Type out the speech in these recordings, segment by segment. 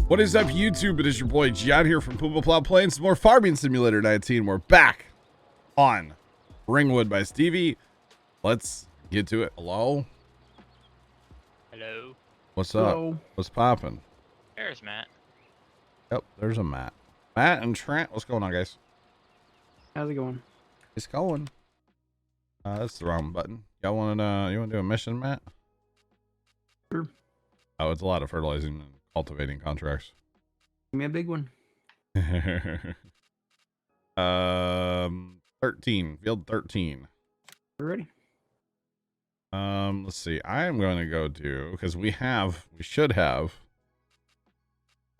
What is up, YouTube? It is your boy John here from Puma, Plow, playing some more Farming Simulator 19. We're back on Ringwood by Stevie. Let's get to it. Hello? Hello. What's up? Hello. What's popping? There's Matt. Yep, there's a Matt. Matt and Trent, what's going on, guys? How's it going? It's going. That's the wrong button. Y'all want to do a mission, Matt? Sure. Oh, it's a lot of fertilizing and cultivating contracts. Give me a big one. 13, field 13. We're ready. Let's see. I am going to go to, because we should have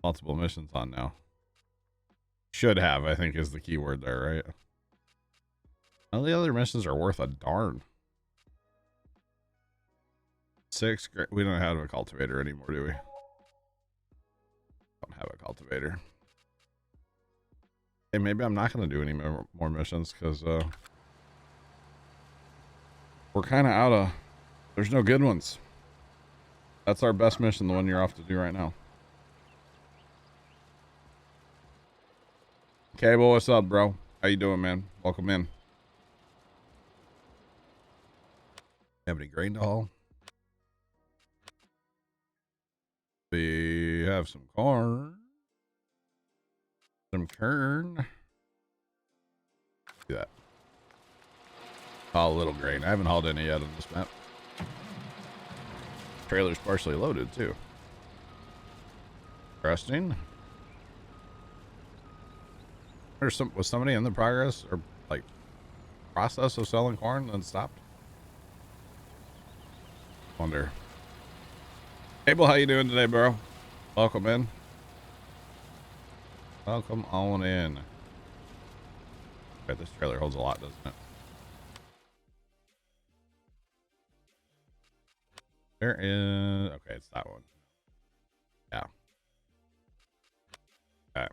multiple missions on now. Should have, I think, is the key word there, right? All the other missions are worth a darn. 6, we don't have a cultivator anymore, do we? Don't have a cultivator. Hey, maybe I'm not going to do any more missions because we're kind of out of, there's no good ones. That's our best mission, the one you're off to do right now. Cable, what's up, bro? How you doing, man? Welcome in. Have any grain to haul? We have some corn. Some kern. Do that. Haul a little grain. I haven't hauled any yet on this map. Trailer's partially loaded too. Interesting. Was somebody in the progress or like process of selling corn and then stopped? Wonder. Abel, how you doing today, bro? Welcome in. Welcome on in. Bet this trailer holds a lot, doesn't it? There is, okay, it's that one. Yeah. Okay.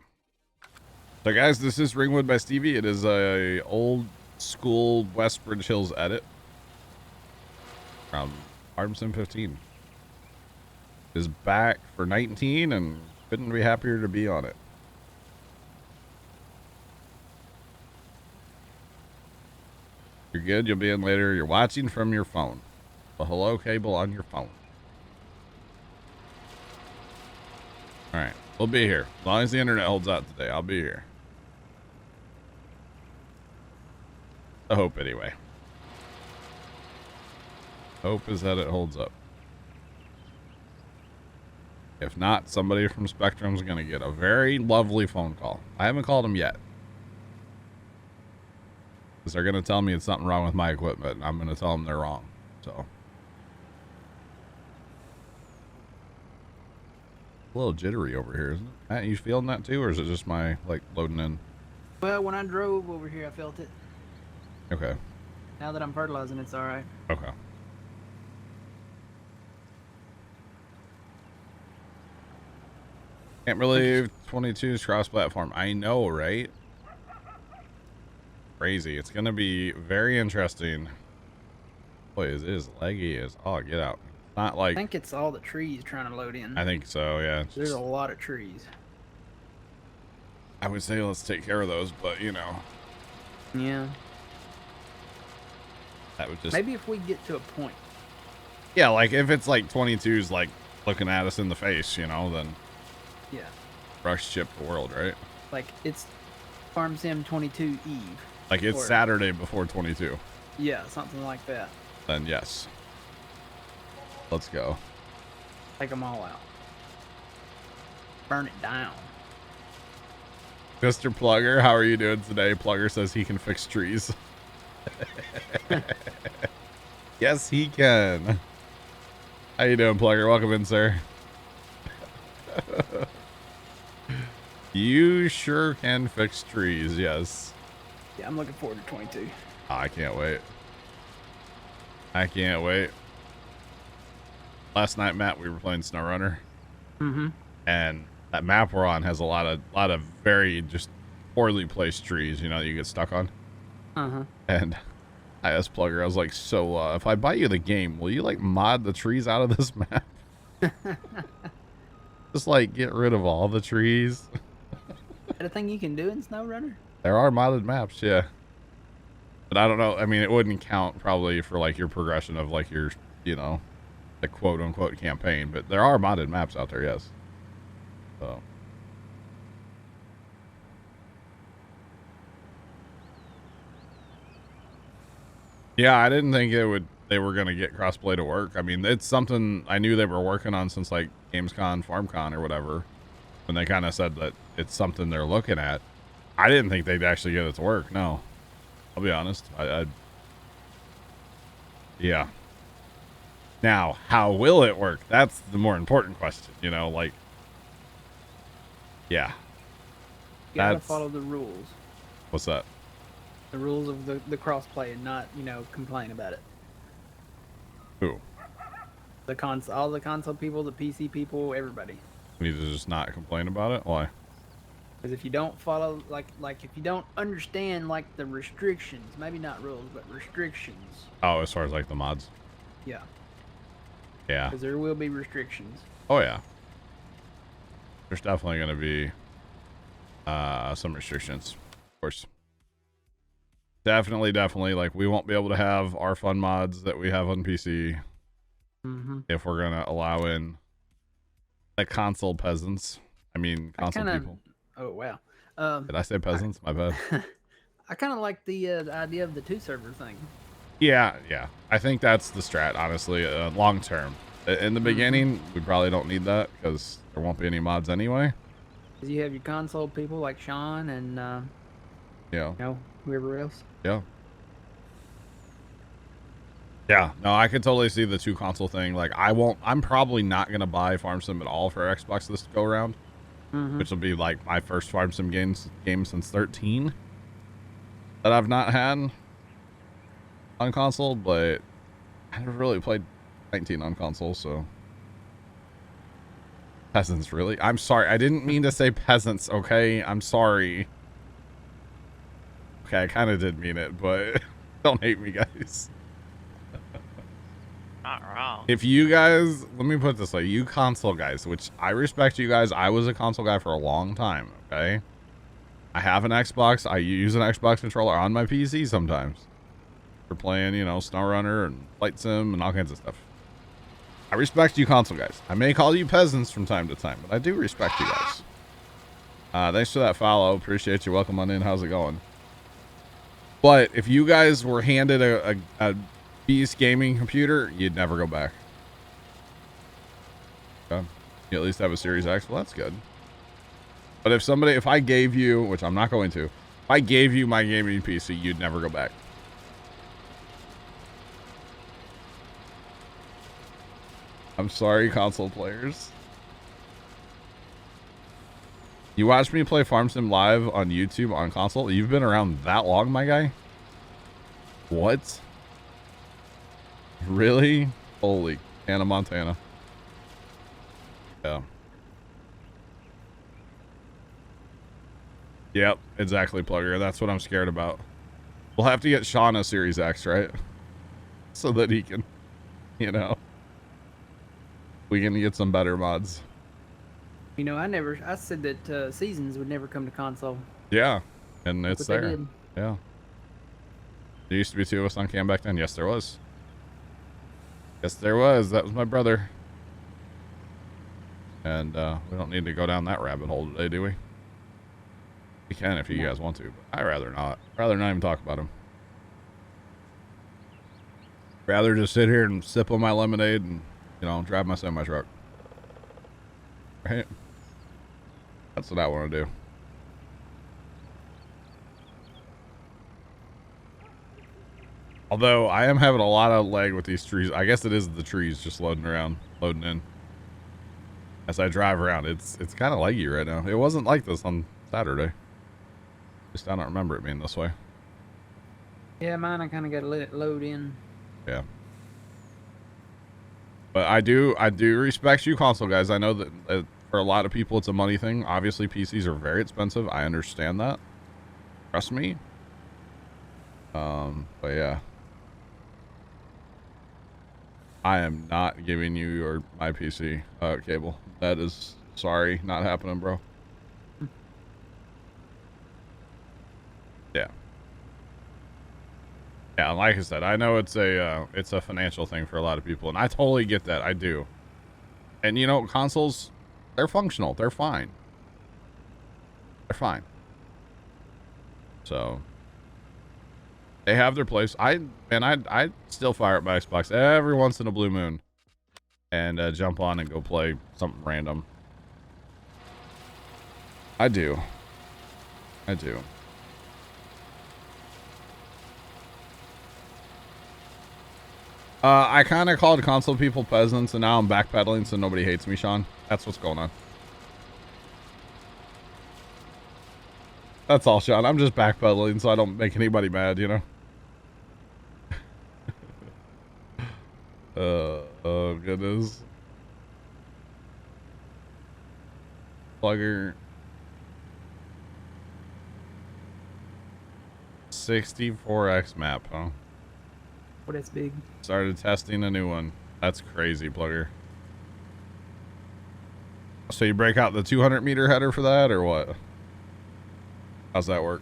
So guys, this is Ringwood by Stevie. It is a old school Westbridge Hills edit from Farm Sim 15. Is back for 19 and couldn't be happier to be on it. You're good. You'll be in later. You're watching from your phone. The hello cable on your phone. All right. We'll be here. As long as the internet holds out today, I'll be here. I hope anyway. Hope is that it holds up. If not, somebody from Spectrum's going to get a very lovely phone call. I haven't called them yet. Because they're going to tell me it's something wrong with my equipment. And I'm going to tell them they're wrong. So. A little jittery over here, isn't it? Matt, you feeling that too? Or is it just my, like, loading in? Well, when I drove over here, I felt it. Okay. Now that I'm fertilizing, it's all right. Okay. Can't believe 22's cross-platform. I know, right? Crazy. It's gonna be very interesting. Boy, it is leggy as oh, get out. Not like I think it's all the trees trying to load in. I think so, yeah. There's a lot of trees. I would say let's take care of those, but you know. Yeah. That would just Maybe if we get to a point. yeah, like if it's like 22's like looking at us in the face, you know, then Yeah. rush ship the world, right? Like it's Farm Sim 22 Eve. Like it's Or- Saturday before 22. Yeah, something like that. Then yes. Let's go. Take them all out. Burn it down. Mr. Plugger, how are you doing today? Plugger says he can fix trees. Yes, he can. How you doing, Plugger? Welcome in, sir. You sure can fix trees, yes. Yeah, I'm looking forward to 22. Oh, I can't wait. I can't wait. Last night, Matt, we were playing SnowRunner. Mm-hmm. And that map we're on has a lot of very just poorly placed trees, you know, that you get stuck on. Uh-huh. And I asked Plugger, I was like, so if I buy you the game, will you like mod the trees out of this map? Just like get rid of all the trees. Is that a thing you can do in SnowRunner? There are modded maps, yeah. But I don't know. I mean, it wouldn't count probably for like your progression of like your, you know, the quote unquote campaign. But there are modded maps out there, yes. So. Yeah, I didn't think they were gonna get crossplay to work. I mean, it's something I knew they were working on since like Gamescom, FarmCon, or whatever. When they kind of said that it's something they're looking at, I didn't think they'd actually get it to work. No, I'll be honest. Yeah. Now, how will it work? That's the more important question. You know, like, yeah. You gotta follow the rules. What's that? The rules of the crossplay, and not, you know, complain about it. Who? All the console people, the PC people, everybody. We need to just not complain about it? Why? Because if you don't follow, like if you don't understand like the restrictions, maybe not rules, but restrictions. Oh, as far as like the mods. Yeah. Yeah. Because there will be restrictions. Oh yeah. There's definitely going to be some restrictions, of course. Definitely, like we won't be able to have our fun mods that we have on PC if we're going to allow in the console peasants. I mean, console people. Oh wow. Did I say peasants? My bad. I kind of like the idea of the 2-server thing. Yeah. I think that's the strat, honestly, long term. In the beginning, we probably don't need that because there won't be any mods anyway. Because you have your console people like Sean and yeah, you know, whoever else. Yeah. No, I could totally see the 2 console thing. Like, I'm probably not gonna buy Farm Sim at all for Xbox this go around, which will be like my first Farm Sim game since 13 that I've not had on console. But I never really played 19 on console, so. Peasants, really? I'm sorry, I didn't mean to say peasants. Okay, I'm sorry. Okay, I kind of did mean it, but don't hate me, guys. Not wrong. If you guys, let me put it this way, you console guys, which I respect you guys. I was a console guy for a long time, okay? I have an Xbox. I use an Xbox controller on my PC sometimes. For playing, you know, SnowRunner and Flight Sim and all kinds of stuff. I respect you console guys. I may call you peasants from time to time, but I do respect you guys. Thanks for that follow. Appreciate you. Welcome on in. How's it going? But if you guys were handed a beast gaming computer, you'd never go back. Okay. You at least have a Series X. Well, that's good. But if I gave you, which I'm not going to, if I gave you my gaming PC, you'd never go back. I'm sorry, console players. You watched me play Farm Sim live on YouTube on console? You've been around that long, my guy? What? Really? Holy Hannah Montana. Yeah. Yep, exactly, Plugger. That's what I'm scared about. We'll have to get Sean a Series X, right? So that he can, you know, we can get some better mods. You know, I said that Seasons would never come to console. Yeah, and it's But there. they did. Yeah. There used to be 2 of us on cam back then. Yes, there was. Yes, there was. That was my brother. And we don't need to go down that rabbit hole today, do we? We can if you guys want to, but I'd rather not. Rather not even talk about him. Rather just sit here and sip on my lemonade and, you know, drive my semi-truck. Right? That's what I want to do. Although I am having a lot of lag with these trees. I guess it is the trees just loading in. As I drive around, it's kind of laggy right now. It wasn't like this on Saturday. Just I don't remember it being this way. Yeah, mine, I kind of got to let it load in. Yeah. But I do respect you console guys. I know that for a lot of people it's a money thing. Obviously PCs are very expensive. I understand that. Trust me. But yeah. I am not giving you my PC cable. That is Sorry, not happening, bro. Yeah. Yeah, like I said, I know it's a financial thing for a lot of people, and I totally get that. I do. And you know, consoles, they're functional. They're fine. They're fine. So they have their place. I still fire up my Xbox every once in a blue moon and jump on and go play something random. I do. I do. I kind of called console people peasants, and now I'm backpedaling so nobody hates me, Sean. That's what's going on. That's all, Sean. I'm just backpedaling so I don't make anybody mad, you know? Oh, goodness. Plugger. 64X map, huh? What is big? Started testing a new one. That's crazy, Plugger. So you break out the 200 meter header for that, or what? How's that work?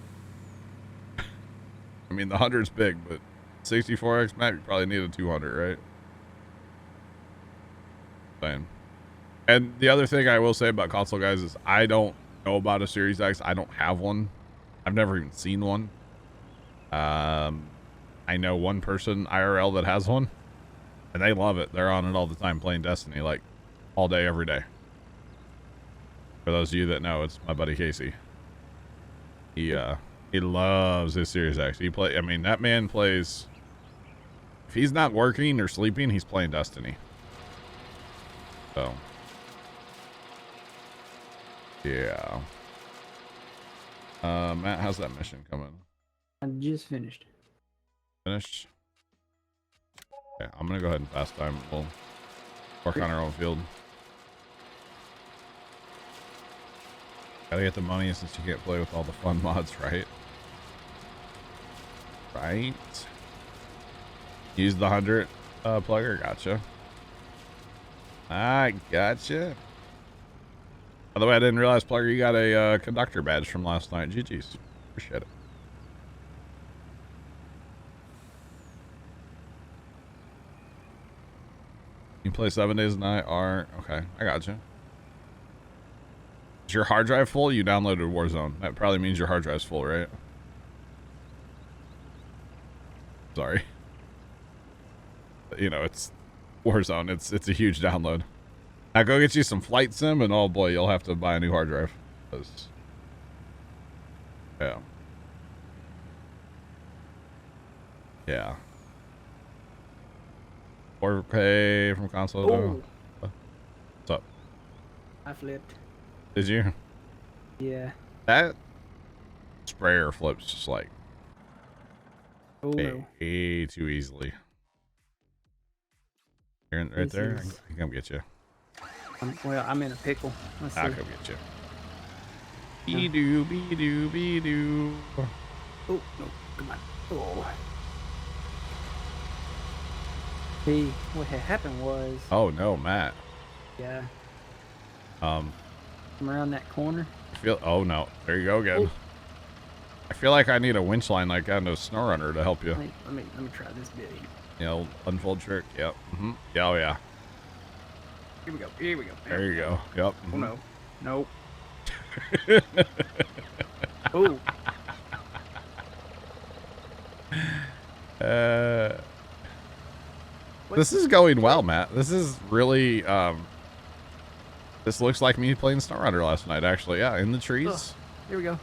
I mean, the 100's big, but 64X map, you probably need a 200, right? Fine. And the other thing I will say about console guys is I don't know about a Series X. I don't have one. I've never even seen one. I know one person IRL that has one, and they love it. They're on it all the time playing Destiny, like all day, every day. For those of you that know, it's my buddy Casey. He loves his Series X. I mean, that man plays, if he's not working or sleeping, he's playing Destiny. So, yeah. Matt, how's that mission coming? I just finished. Finished? Okay, I'm gonna go ahead and fast time. We'll work on our own field. Gotta get the money since you can't play with all the fun mods, right? Right? Use the 100 plugger. Gotcha. I gotcha. By the way, I didn't realize, Plugger, you got a conductor badge from last night. GG's. Appreciate it. You play 7 days a night? Okay, I gotcha. Is your hard drive full? You downloaded Warzone. That probably means your hard drive's full, right? Sorry. You know, it's Warzone. It's a huge download. Now go get you some flight sim, and oh boy, you'll have to buy a new hard drive. Yeah. Yeah. 4K from console. Oh. What's up? I flipped. Did you? Yeah. That sprayer flips just like no. way too easily. You're in, right there? I can come get you. I'm in a pickle. Let's I'll see. come get you. Be-doo, be-doo, be-doo. Oh, no. Come on. Oh. See, what had happened was... Oh, no, Matt. Yeah. Come around that corner. I feel... Oh, no. There you go again. Oh. I feel like I need a winch line like on a snow runner to help you. Let me try this bit here. You know, unfold trick. Yep. Yeah, oh, yeah. Here we go. Here we go. There you go. Yep. Oh, no. Nope. Oh. This is going well, Matt. This is really, this looks like me playing SnowRunner last night, actually. Yeah, in the trees. Oh, here we go.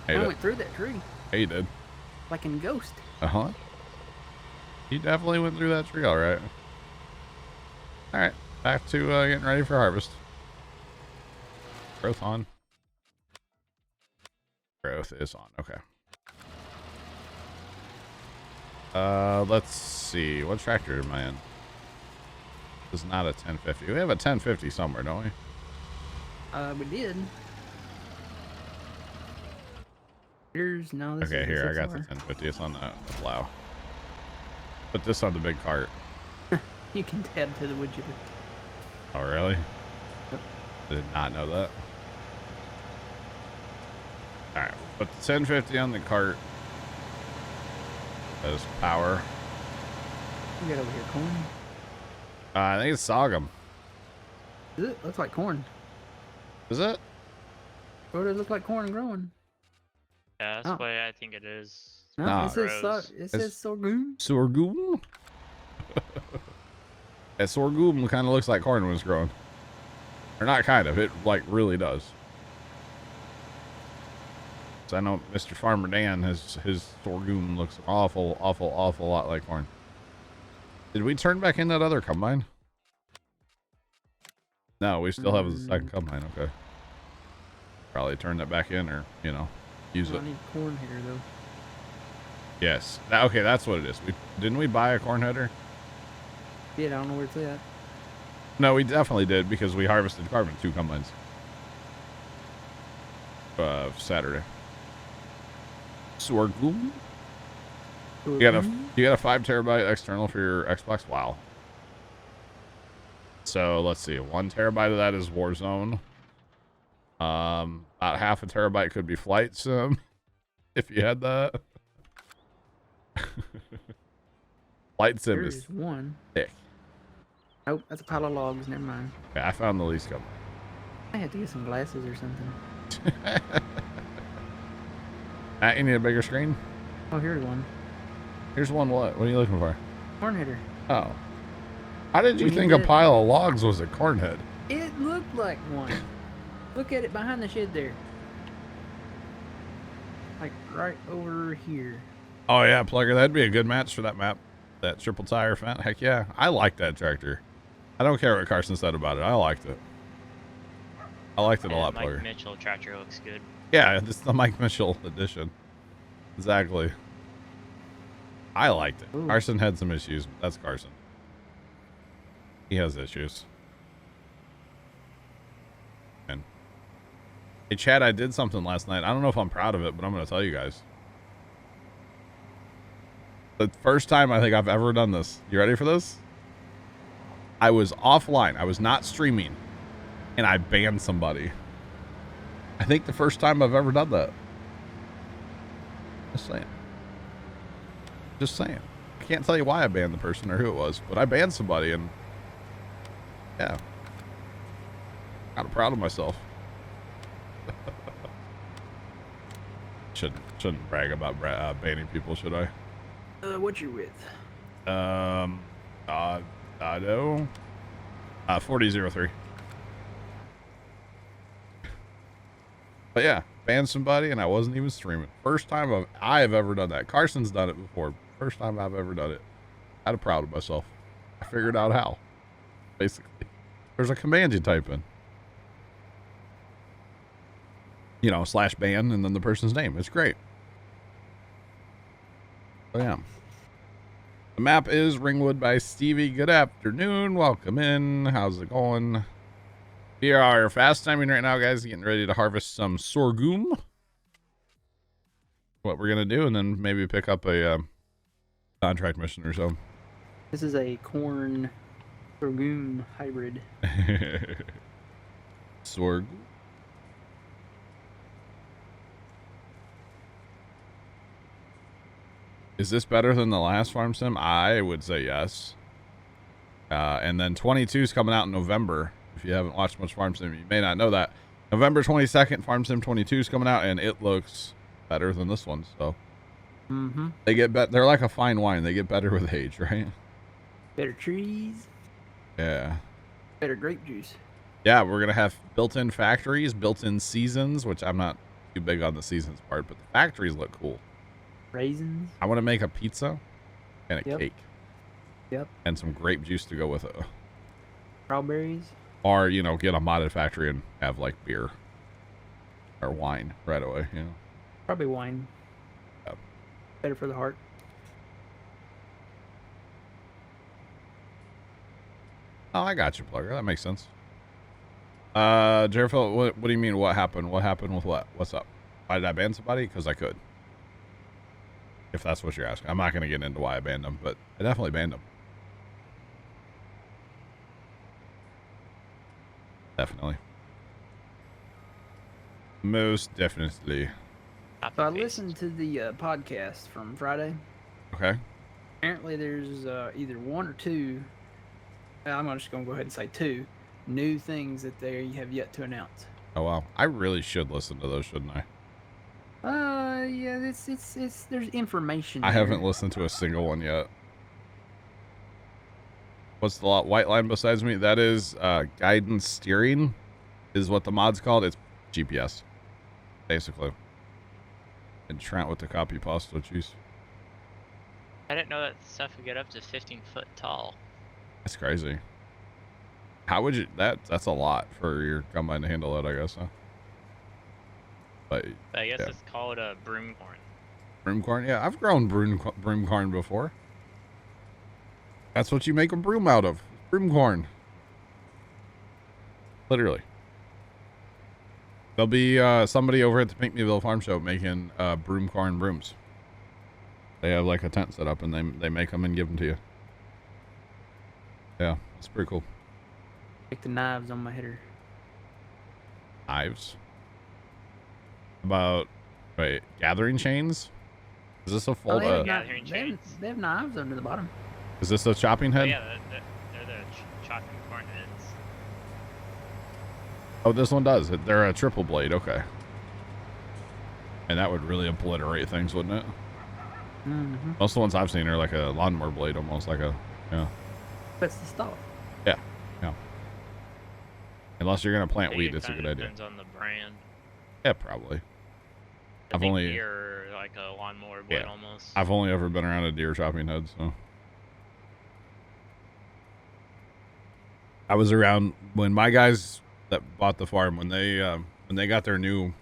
I went through that tree. Yeah, you did. Like in Ghost. Uh-huh. You definitely went through that tree, all right. All right, back to getting ready for harvest. Growth on. Growth is on. Okay. Let's see. What tractor am I in? This is not a 1050. We have a 1050 somewhere, don't we? We did. Here's no. This Okay, is here I got 6R. the 1050. It's on the plow. Put this on the big cart. You can head to the wood chipper. Oh, really? Yep. I did not know that. All right, put the 1050 on the cart. As power. You got over here corn. I think it's sorghum. Is it? Looks like corn. Is it? Or does it look like corn growing? Yeah, that's what I think it is. No, Nah, it says sorghum. Sorghum? That sorghum kind of looks like corn when it's growing. Or not kind of, it like really does. So I know Mr. Farmer Dan, his sorghum looks an awful lot like corn. Did we turn back in that other combine? No, we still have the second combine. Okay. Probably turn that back in, or you know, use it. I need corn header though. Yes. Okay, that's what it is. Didn't we buy a corn header? Yeah, I don't know where it's at. No, we definitely did because we harvested carbon 2 combines. Saturday. Sorghum. You got a 5 terabyte external for your Xbox. Wow. So let's see. 1 terabyte of that is Warzone. About half a terabyte could be Flight Sim, if you had that. Flight Sim is one thick. Oh, that's a pile of logs. Never mind. Okay, I found the least couple. I had to get some glasses or something. Matt, you need a bigger screen? Oh, here's one. Here's one. What are you looking for? Corn header. Oh. How did you think a pile of logs was a corn head? It looked like one. Look at it behind the shed there. Like right over here. Oh yeah, Plugger, that'd be a good match for that map. That triple tire fence. Heck yeah. I like that tractor. I don't care what Carson said about it. I liked it. I liked it a lot, Mike Plugger. Mitchell tractor looks good. Yeah, this is the Mike Mitchell edition. Exactly. I liked it. Ooh. Carson had some issues. That's Carson. He has issues. And hey, Chad, I did something last night. I don't know if I'm proud of it, but I'm going to tell you guys. The first time I think I've ever done this. You ready for this? I was offline. I was not streaming. And I banned somebody. I think the first time I've ever done that. Just saying. Just saying. I can't tell you why I banned the person or who it was, but I banned somebody, and yeah. Kind of proud of myself. Shouldn't brag about banning people, should I? What you with? I know. 4003. But yeah, banned somebody and I wasn't even streaming. First time I've ever done that. Carson's done it before. First time I've ever done it. I'm proud of myself. I figured out how. Basically. There's a command you type in. You know, /ban and then the person's name. It's great. So yeah. The map is Ringwood by Stevie. Good afternoon. Welcome in. How's it going? We are fast timing right now, guys. Getting ready to harvest some sorghum. What we're going to do, and then maybe pick up a contract mission or so. This is a corn sorghum hybrid. Sorghum. Is this better than the last farm sim? I would say yes. And then 22 is coming out in November. If you haven't watched much farm sim, you may not know that. November 22nd, farm sim 22 is coming out, and it looks better than this one. So they get better. They're like a fine wine. They get better with age, right? Better trees. Yeah. Better grape juice. Yeah, we're gonna have built-in factories, built-in seasons, which I'm not too big on the seasons part, but the factories look cool. Raisins. I want to make a pizza and a cake. Yep. And some grape juice to go with it. Strawberries. Or, you know, get a modded factory and have like beer or wine right away, you know. Probably wine. Yep. Better for the heart. Oh, I got you, Plugger. That makes sense. Jerfil, what do you mean? What happened? What happened with what? What's up? Why did I ban somebody? Because I could. If that's what you're asking. I'm not going to get into why I banned them, but I definitely banned them. Definitely. Most definitely. So I listened to the podcast from Friday. Okay. Apparently, there's either one or two. I'm just gonna go ahead and say two new things that they have yet to announce. Oh wow, I really should listen to those, shouldn't I? Yeah, it's there's information. I there. haven't listened to a single one yet. What's the white line besides me? That is guidance steering, is what the mod's called. It's GPS, basically. And Trent with the copy pasta, jeez. I didn't know that stuff would get up to 15 foot tall. That's crazy. How would you, that's a lot for your combine to handle it, I guess, huh? But I guess yeah. it's called a broom corn. Broom corn? Yeah, I've grown broom corn before. That's what you make a broom out of. Broom corn. Literally. There'll be somebody over at the Pinkneyville Farm Show making broom corn brooms. They have like a tent set up and they make them and give them to you. Yeah, it's pretty cool. Like the knives on my header. Knives? About, wait, gathering chains? Is this a full, they have, gathering chains? they have knives under the bottom. is this a chopping Oh, head? yeah, they're the chopping corn heads. Oh, this one does. They're a triple blade, okay. And that would really obliterate things, wouldn't it? Mm-hmm. Most of the ones I've seen are like a lawnmower blade, almost like a, yeah. That's the stock. Yeah, yeah. Unless you're going to plant I think wheat, it it's a kinda good idea. Depends on the brand. Yeah, probably. The I've big only- deer are like a lawnmower blade Yeah. almost. I've only ever been around a deer chopping head, so. I was around when my guys that bought the farm, when they got their new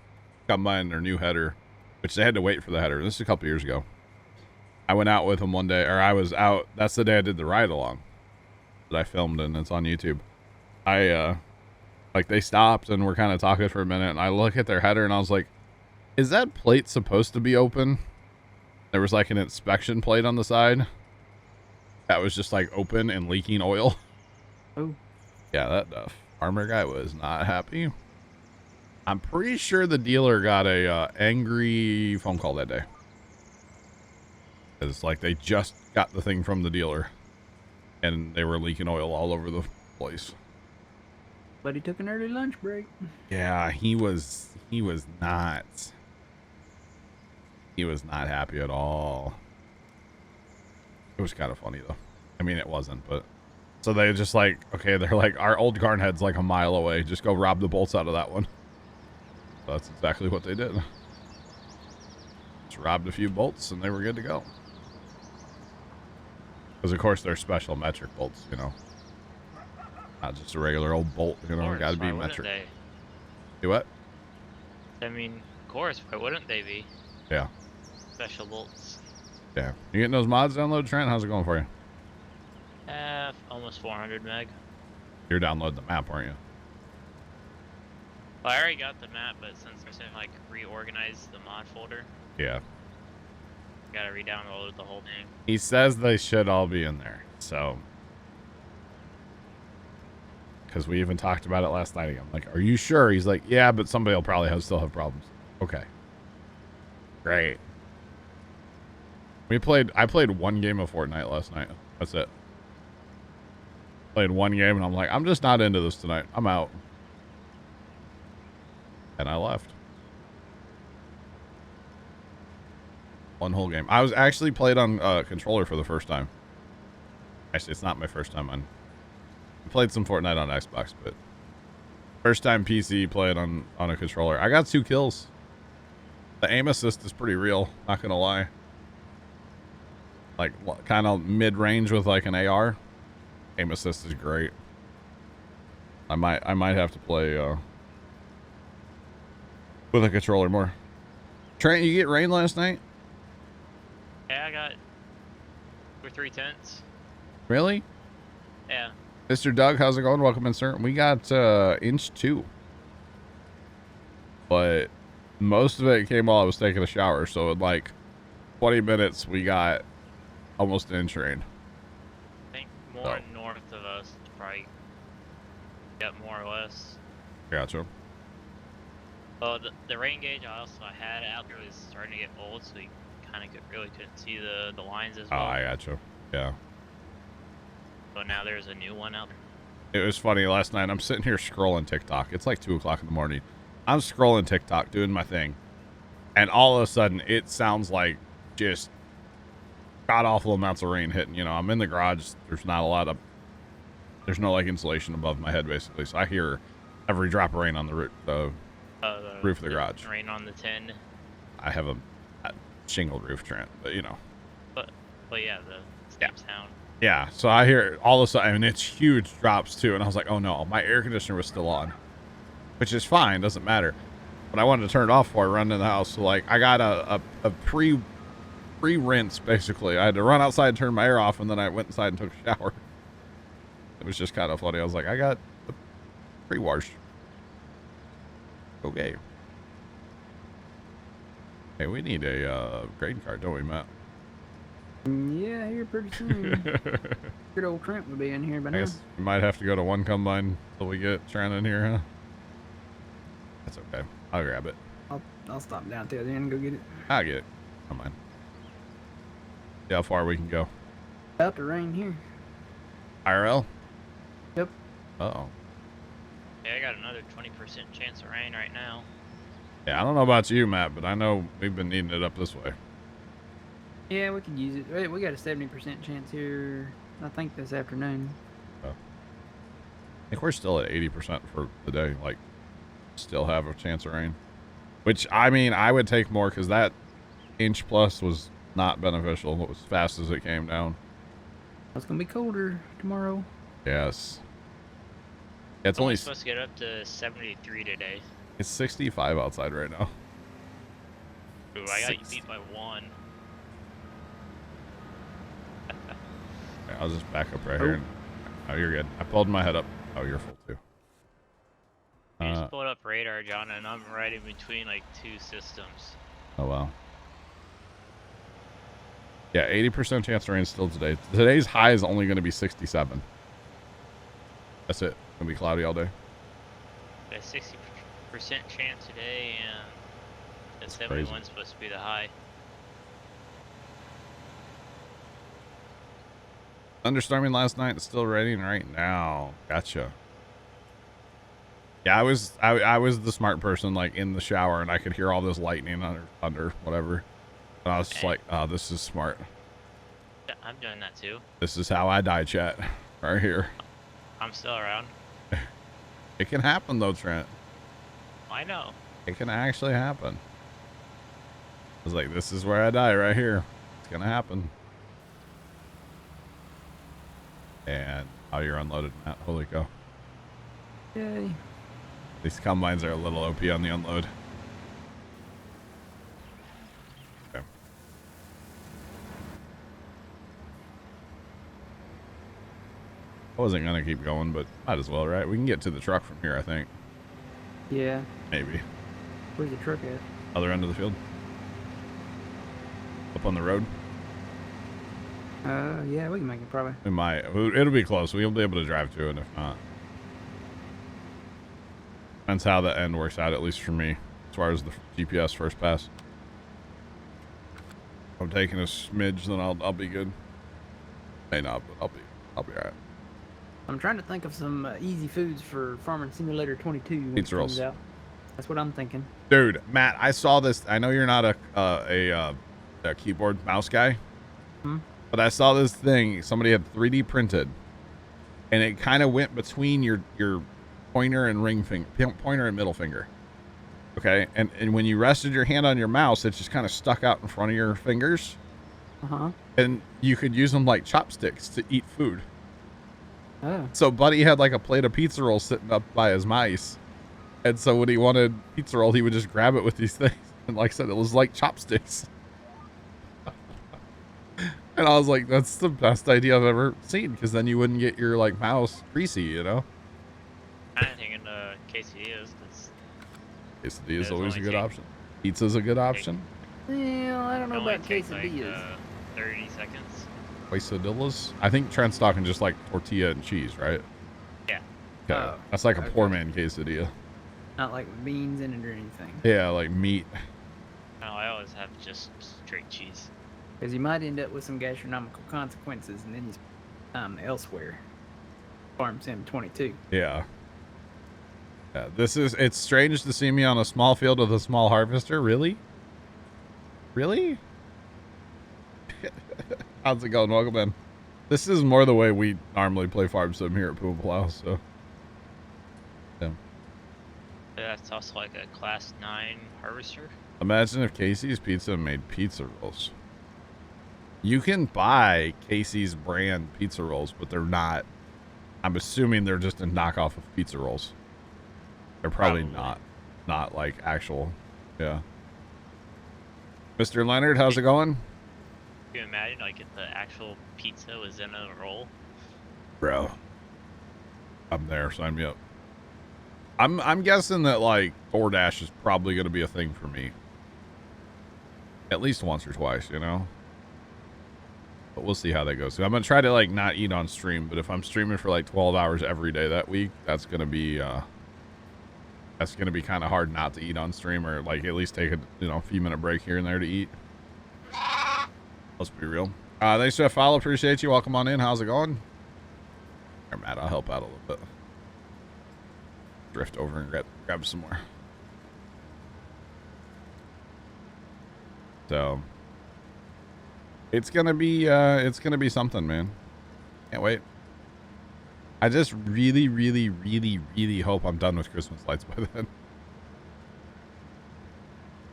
combine, their new header, which they had to wait for the header. This is a couple years ago. I went out with them one day, or I was out. That's the day I did the ride along that I filmed, and it's on YouTube. Like they stopped and we're kind of talking for a minute, and I look at their header and I was like, is that plate supposed to be open? There was like an inspection plate on the side that was just like open and leaking oil. Oh. Yeah, that farmer guy was not happy. I'm pretty sure the dealer got a angry phone call that day. It's like they just got the thing from the dealer and they were leaking oil all over the place. But he took an early lunch break. Yeah, he was not happy at all. It was kind of funny though. I mean, it wasn't, but so they just like, okay, they're like, our old garden head's like a mile away. Just go rob the bolts out of that one. So that's exactly what they did. Just robbed a few bolts and they were good to go. Because of course they're special metric bolts, you know. Not just a regular old bolt, you know, Of got to course, be why metric. wouldn't Do what? they? I mean, of course, why wouldn't they be? Yeah. Special bolts. Yeah. You getting those mods downloaded, Trent? How's it going for you? Almost 400 meg. You're downloading the map, aren't you? Well, I already got the map, but since I didn't like reorganize the mod folder, Yeah. gotta re-download the whole thing. He says they should all be in there, so. Because we even talked about it last night again. I'm like, are you sure? He's like, yeah, but somebody will probably still have problems. Okay. Great. I played one game of Fortnite last night. That's it. Played one game and I'm like, I'm just not into this tonight. I'm out. And I left. One whole game. I was actually played on controller for the first time. Actually, it's not my first time on. I played some Fortnite on Xbox, but first time PC played on a controller. I got 2 kills. The aim assist is pretty real, not gonna lie. Like kind of mid-range with like an AR. Aim assist is great. I might have to play with a controller more. Trent, you get rain last night? Yeah, I got 2 or 3 tents. Really? Yeah. Mr. Doug, how's it going? Welcome in, sir. We got inch 2. But most of it came while I was taking a shower. So in like 20 minutes, we got almost an inch rain. I think more north of us probably got more or less. Gotcha. Well, the rain gauge I had out there was starting to get old, so you kind of really couldn't see the lines as Oh, well. I gotcha. Yeah. But now there's a new one out there. It was funny last night. I'm sitting here scrolling TikTok. It's like 2 o'clock in the morning. I'm scrolling TikTok, doing my thing. And all of a sudden, it sounds like just god-awful amounts of rain hitting. You know, I'm in the garage. There's not a lot of... There's no, like, insulation above my head, basically. So I hear every drop of rain on the roof of the garage. Rain on the tin. I have a shingled roof, Trent, but, you know. But yeah, the steep sound. Yeah, so I hear all of a sudden, and it's huge drops, too. And I was like, oh, no, my air conditioner was still on. Which is fine, doesn't matter. But I wanted to turn it off before I run in the house. So, like, I got a pre-rinse, basically. I had to run outside and turn my air off, and then I went inside and took a shower. It was just kind of funny. I was like, I got the pre-wash. Okay. Hey, we need a grain cart, don't we, Matt? Yeah, here pretty soon. Good old Trent would be in here by now. I guess we might have to go to one combine till we get Trent in here, huh? That's okay. I'll grab it. I'll stop down at the other end and go get it. I'll get it. Come on. See how far we can go. About to rain here. IRL? Yep. Uh-oh. Yeah, I got another 20% chance of rain right now. Yeah, I don't know about you, Matt, but I know we've been needing it up this way. Yeah, we could use it. Wait, we got a 70% chance here, I think, this afternoon. Oh. I think we're still at 80% for the day. Like, still have a chance of rain. Which, I mean, I would take more because that inch plus was not beneficial. It was fast as it came down. It's going to be colder tomorrow. Yes. Yeah, it's Only only supposed to get up to 73 today. It's 65 outside right now. Ooh, I got you beat by 1. Okay, I'll just back up right here. And, oh, you're good. I pulled my head up. Oh, you're full too. I just pulled up radar, John, and I'm right in between like 2 systems. Oh, wow. Yeah, 80% chance of rain still today. Today's high is only going to be 67. That's it. It's going to be cloudy all day. Got a 60% chance today, and the 71 supposed to be the high. Thunderstorming last night. It's still raining right now. Gotcha. Yeah, I was the smart person, like in the shower, and I could hear all this lightning under whatever. And I was just like, oh, this is smart. Yeah, I'm doing that too. This is how I die, chat. Right here. I'm still around. It can happen though, Trent. I know. It can actually happen. I was like, this is where I die, right here. It's gonna happen. And oh, you're unloaded, Matt. Holy cow. Yay. These combines are a little OP on the unload. Okay. I wasn't gonna keep going, but might as well, right? We can get to the truck from here, I think. Yeah. Maybe. Where's the truck at? Other end of the field. Up on the road. Yeah, we can make it probably. We might. It'll be close. We'll be able to drive to it if not. Depends how the end works out, at least for me, as far as the GPS first pass. If I'm taking a smidge, then I'll be good. May not, but I'll be alright. I'm trying to think of some easy foods for Farming Simulator 22 when Pizza it comes rolls. out. That's what I'm thinking. Dude, Matt, I saw this. I know you're not a keyboard mouse guy, but I saw this thing. Somebody had 3D printed, and it kind of went between your pointer and pointer and middle finger. Okay, and when you rested your hand on your mouse, it just kind of stuck out in front of your fingers. And you could use them like chopsticks to eat food. Oh. So Buddy had like a plate of pizza rolls sitting up by his mice. And so when he wanted pizza roll, he would just grab it with these things. And like I said, it was like chopsticks. And I was like, that's the best idea I've ever seen. Because then you wouldn't get your like mouse greasy, you know? I'm thinking quesadillas. Quesadilla is always a good option. Pizza's a good option. Yeah, I don't know about Like, quesadillas. 30 seconds. Quesadillas? I think Trent's talking just like tortilla and cheese, right? Yeah. Okay. That's like a poor man quesadilla. Not like with beans in it or anything. Yeah, like meat. No, I always have just straight cheese. Because you might end up with some gastronomical consequences, and then you spend elsewhere. Farm Sim 22. Yeah. Yeah, it's strange to see me on a small field with a small harvester. Really? Really? How's it going? Welcome in. This is more the way we normally play Farm Sim here at Puma Plow, so. Yeah. That's also like a class 9 harvester. Imagine if Casey's Pizza made pizza rolls. You can buy Casey's brand pizza rolls, but they're not. I'm assuming they're just a knockoff of pizza rolls. They're probably not like actual. Yeah. Mr. Leonard, how's it going? Can you imagine like if the actual pizza was in a roll? Bro. I'm there, sign me up. I'm guessing that like DoorDash is probably gonna be a thing for me. At least once or twice, you know? But we'll see how that goes. So I'm gonna try to like not eat on stream, but if I'm streaming for like 12 hours every day that week, that's gonna be kind of hard not to eat on stream, or like at least take a few minute break here and there to eat. Let's be real. Thanks for that follow. Appreciate you. Welcome on in. How's it going? Here, Matt, I'll help out a little bit. Drift over and grab some more. So it's gonna be something, man. Can't wait. I just really, really, really, really hope I'm done with Christmas lights by then.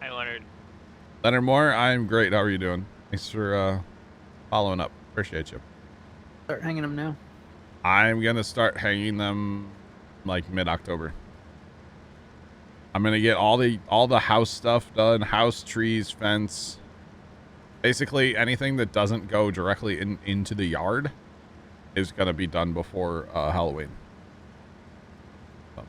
Hi, Leonard. Leonard Moore, I'm great. How are you doing? Thanks for following up. Appreciate you. Start hanging them now. I'm gonna start hanging them like mid-October. I'm gonna get all the house stuff done, house, trees, fence, basically anything that doesn't go directly into the yard is gonna be done before Halloween. So.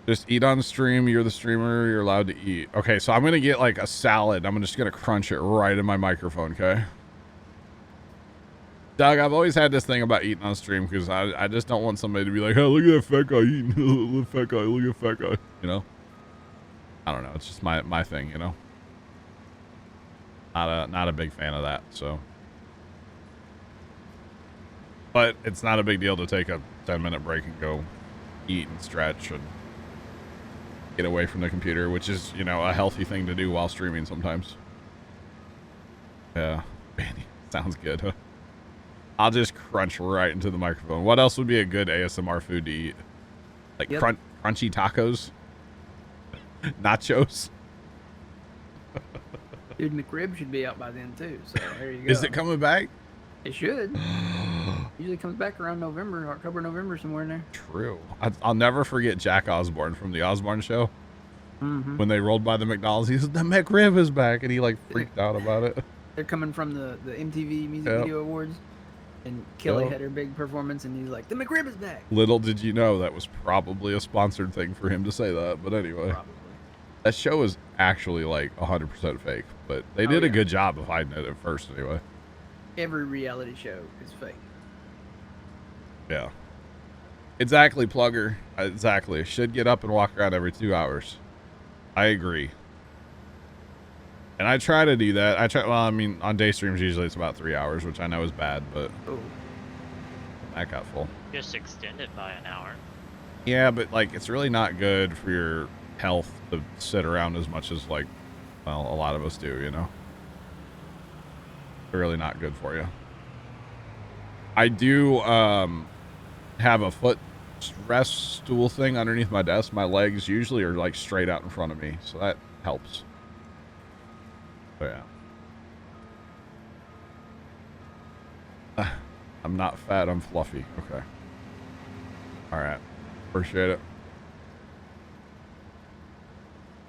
Just eat on stream. You're the streamer. You're allowed to eat. Okay, so I'm gonna get like a salad. I'm just gonna crunch it right in my microphone. Okay. Doug, I've always had this thing about eating on stream because I just don't want somebody to be like, "Oh, look at that fat guy eating. Look at that fat guy. Look at that fat guy." You know. I don't know. It's just my thing. You know. Not a big fan of that. So. But it's not a big deal to take a 10-minute break and go eat and stretch and get away from the computer, which is, a healthy thing to do while streaming sometimes. Yeah. Sounds good, huh? I'll just crunch right into the microphone. What else would be a good ASMR food to eat? Like crunchy tacos? Nachos? Dude, McRib should be out by then too, so there you go. Is it coming back? It should. Usually comes back around October, November, somewhere in there. True. I'll never forget Jack Osborne from the Osborne Show. Mm-hmm. When they rolled by the McDonald's, he said, "The McRib is back," and he like freaked out about it. They're coming from the MTV Music Video Awards, and Kelly had her big performance, and he's like, "The McRib is back." Little did you know that was probably a sponsored thing for him to say that, but anyway. Probably. That show is actually like 100% fake, but they did a good job of hiding it at first anyway. Every reality show is fake. Yeah. Exactly, Plugger. Exactly. Should get up and walk around every 2 hours. I agree. And I try to do that. On day streams usually it's about 3 hours, which I know is bad, but that got full. Just extend it by an hour. Yeah, but like it's really not good for your health to sit around as much as like, a lot of us do, Really not good for you. I do have a foot rest stool thing underneath my desk. My legs usually are like straight out in front of me, so that helps. So yeah. I'm not fat, I'm fluffy. Okay. All right. Appreciate it.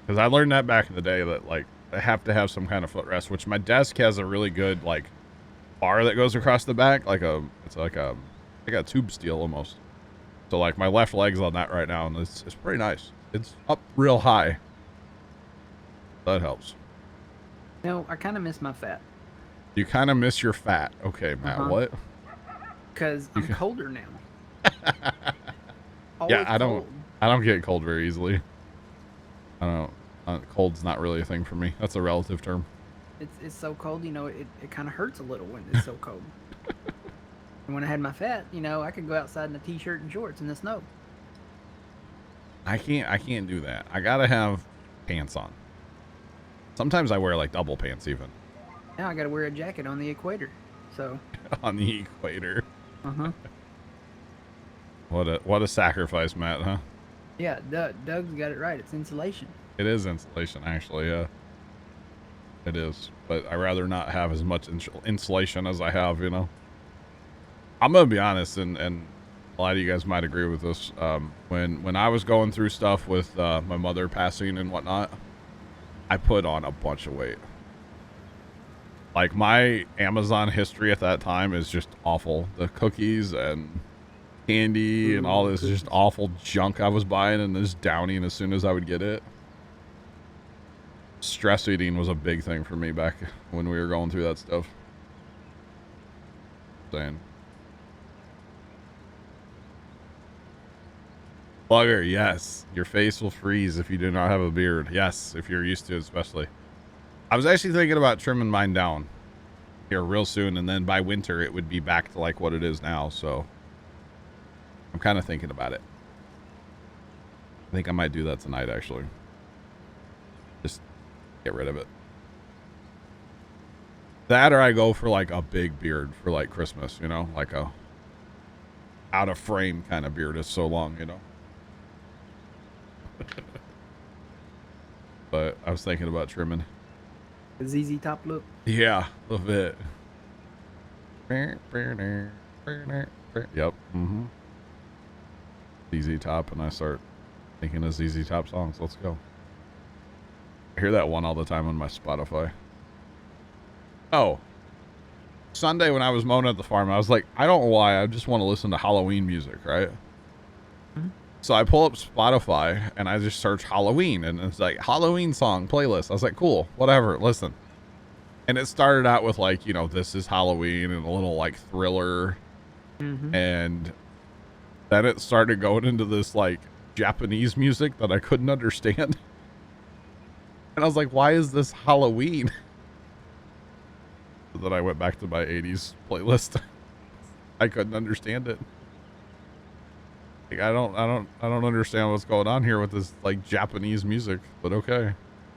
Because I learned that back in the day that like I have to have some kind of footrest, which my desk has a really good like bar that goes across the back, it's like a tube steel almost. So like my left leg's on that right now, and it's pretty nice. It's up real high. That helps. No, I kind of miss my fat. You kind of miss your fat. Okay, Matt. What? Because I'm colder now. always I cold. don't get cold very easily. I don't. Cold's not really a thing for me. That's a relative term. It's so cold, you know, it kind of hurts a little when it's so cold. And when I had my fat, you know, I could go outside in a t-shirt and shorts in the snow. I can't do that. I gotta have pants on. Sometimes I wear like double pants even. Now I got to wear a jacket on the equator. So. On the equator. Uh-huh. What a sacrifice, Matt, huh? Yeah, Doug's got it right. It's insulation. It is insulation, actually, yeah. It is. But I'd rather not have as much insulation as I have, you know. I'm going to be honest, and a lot of you guys might agree with this. When I was going through stuff with my mother passing and whatnot, I put on a bunch of weight. Like, my Amazon history at that time is just awful. The cookies and candy and all this just awful junk I was buying and just downing as soon as I would get it. Stress eating was a big thing for me back when we were going through that stuff. Saying. Bugger, yes. Your face will freeze if you do not have a beard. Yes, if you're used to it especially. I was actually thinking about trimming mine down here real soon, and then by winter it would be back to like what it is now, so I'm kind of thinking about it. I think I might do that tonight, actually. Just get rid of it. That or I go for like a big beard for like Christmas, you know, like a out of frame kind of beard. Is so long, you know. But I was thinking about trimming. The ZZ Top look. Yeah, a little bit. Yep. Mm-hmm. ZZ Top, and I start thinking of ZZ Top songs. Let's go. I hear that one all the time on my Spotify. Oh. Sunday when I was mowing at the farm, I was like, I don't know why, I just want to listen to Halloween music, right? Mm-hmm. So I pull up Spotify and I just search Halloween, and it's like Halloween song playlist. I was like, cool, whatever, listen. And it started out with like, you know, This Is Halloween and a little like Thriller. Mm-hmm. And then it started going into this like Japanese music that I couldn't understand. And I was like, why is this Halloween? So then I went back to my 80s playlist. I couldn't understand it. Like, I don't understand what's going on here with this like Japanese music, but okay.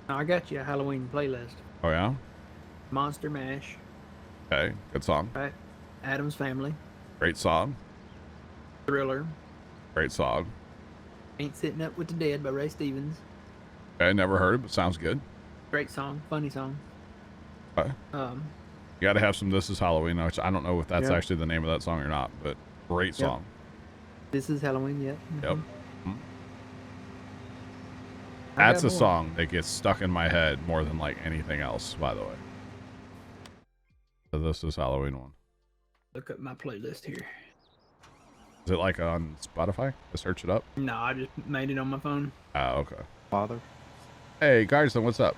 I got you a Halloween playlist. Oh yeah? Monster Mash. Okay, good song. Right. Addams Family. Great song. Thriller. Great song. Ain't Sitting Up with the Dead by Ray Stevens. Okay, never heard it, but sounds good. Great song. Funny song. Okay. You gotta have some This Is Halloween, which I don't know if that's actually the name of that song or not, but great song. This Is Halloween, yeah. Mm-hmm. Yep. Mm-hmm. That's a song that gets stuck in my head more than like anything else, by the way. So This Is Halloween one. Look up my playlist here. Is it like on Spotify? I search it up? No, I just made it on my phone. Oh, okay. Father. Hey, Garson, what's up?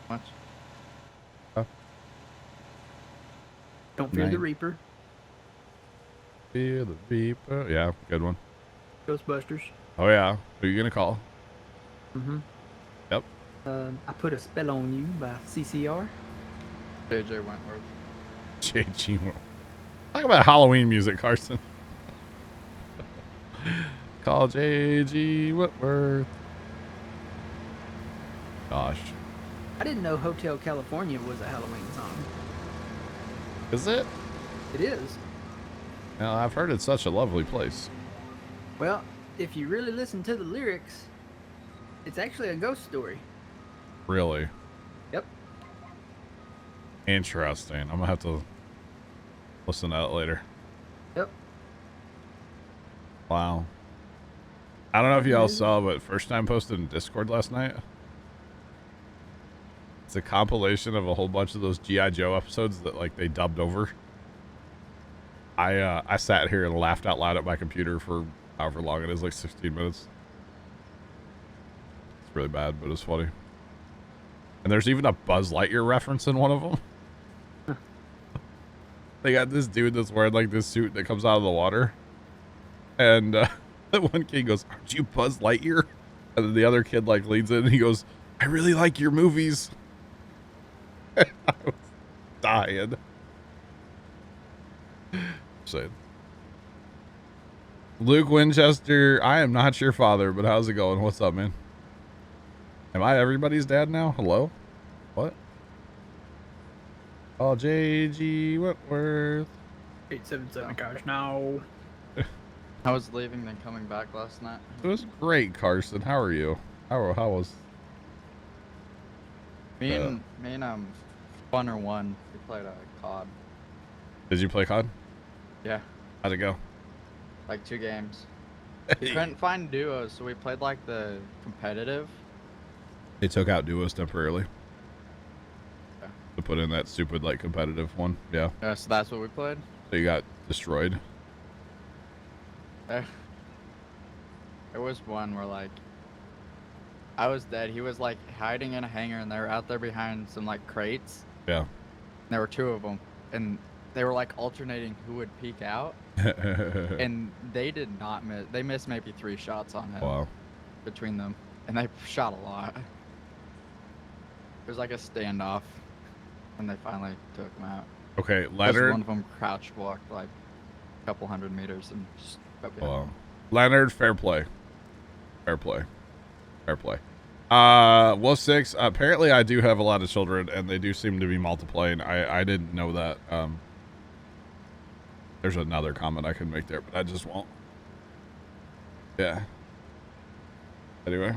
What? Don't Fear the Reaper. Fear the Reaper. Yeah, good one. Ghostbusters. Oh, yeah. Who are you going to call? Mm-hmm. Yep. I Put a Spell on You by CCR. J.J. Wentworth. J.G. Talk about Halloween music, Carson. Call J.G. Whitworth. Gosh. I didn't know Hotel California was a Halloween song. Is it? It is. Well, I've heard it's such a lovely place. Well, if you really listen to the lyrics, it's actually a ghost story. Really? Yep. Interesting. I'm going to have to listen to that later. Yep. Wow. I don't know if y'all saw, but first time posted in Discord last night. It's a compilation of a whole bunch of those G.I. Joe episodes that like they dubbed over. I sat here and laughed out loud at my computer for however long it is, like 16 minutes. It's really bad, but it's funny. And there's even a Buzz Lightyear reference in one of them. They got this dude that's wearing like this suit that comes out of the water. And That one kid goes, "Aren't you Buzz Lightyear?" And then the other kid like leads in and he goes, "I really like your movies." I was dying. Saying. Luke Winchester, I am not your father, but how's it going? What's up, man? Am I everybody's dad now? Hello? What? Oh, JG Whitworth. 877, gosh, no. I was leaving, then coming back last night. It was great, Carson. How are you? How was? Me and Funner won. We played a COD. Did you play COD? Yeah, How'd it go? like 2 games. We couldn't find duos, so we played like the competitive. They took out duos temporarily. Yeah. To put in that stupid like competitive one. Yeah. Yeah, so that's what we played. So you got destroyed. There was one where like I was dead. He was like hiding in a hangar, and they were out there behind some like crates. Yeah. And there were 2 of them, and they were like alternating who would peek out, and they did not miss. They missed maybe 3 shots on him. Wow. Between them, and they shot a lot. It was like a standoff, and they finally took him out. Okay, Plus Leonard. one of them crouch walked like a couple hundred meters and just got behind Wow. him. Leonard, fair play. Fair play. Fair play. Wolf 6, apparently I do have a lot of children and they do seem to be multiplying. I didn't know that. There's another comment I can make there, but I just won't. Yeah. Anyway.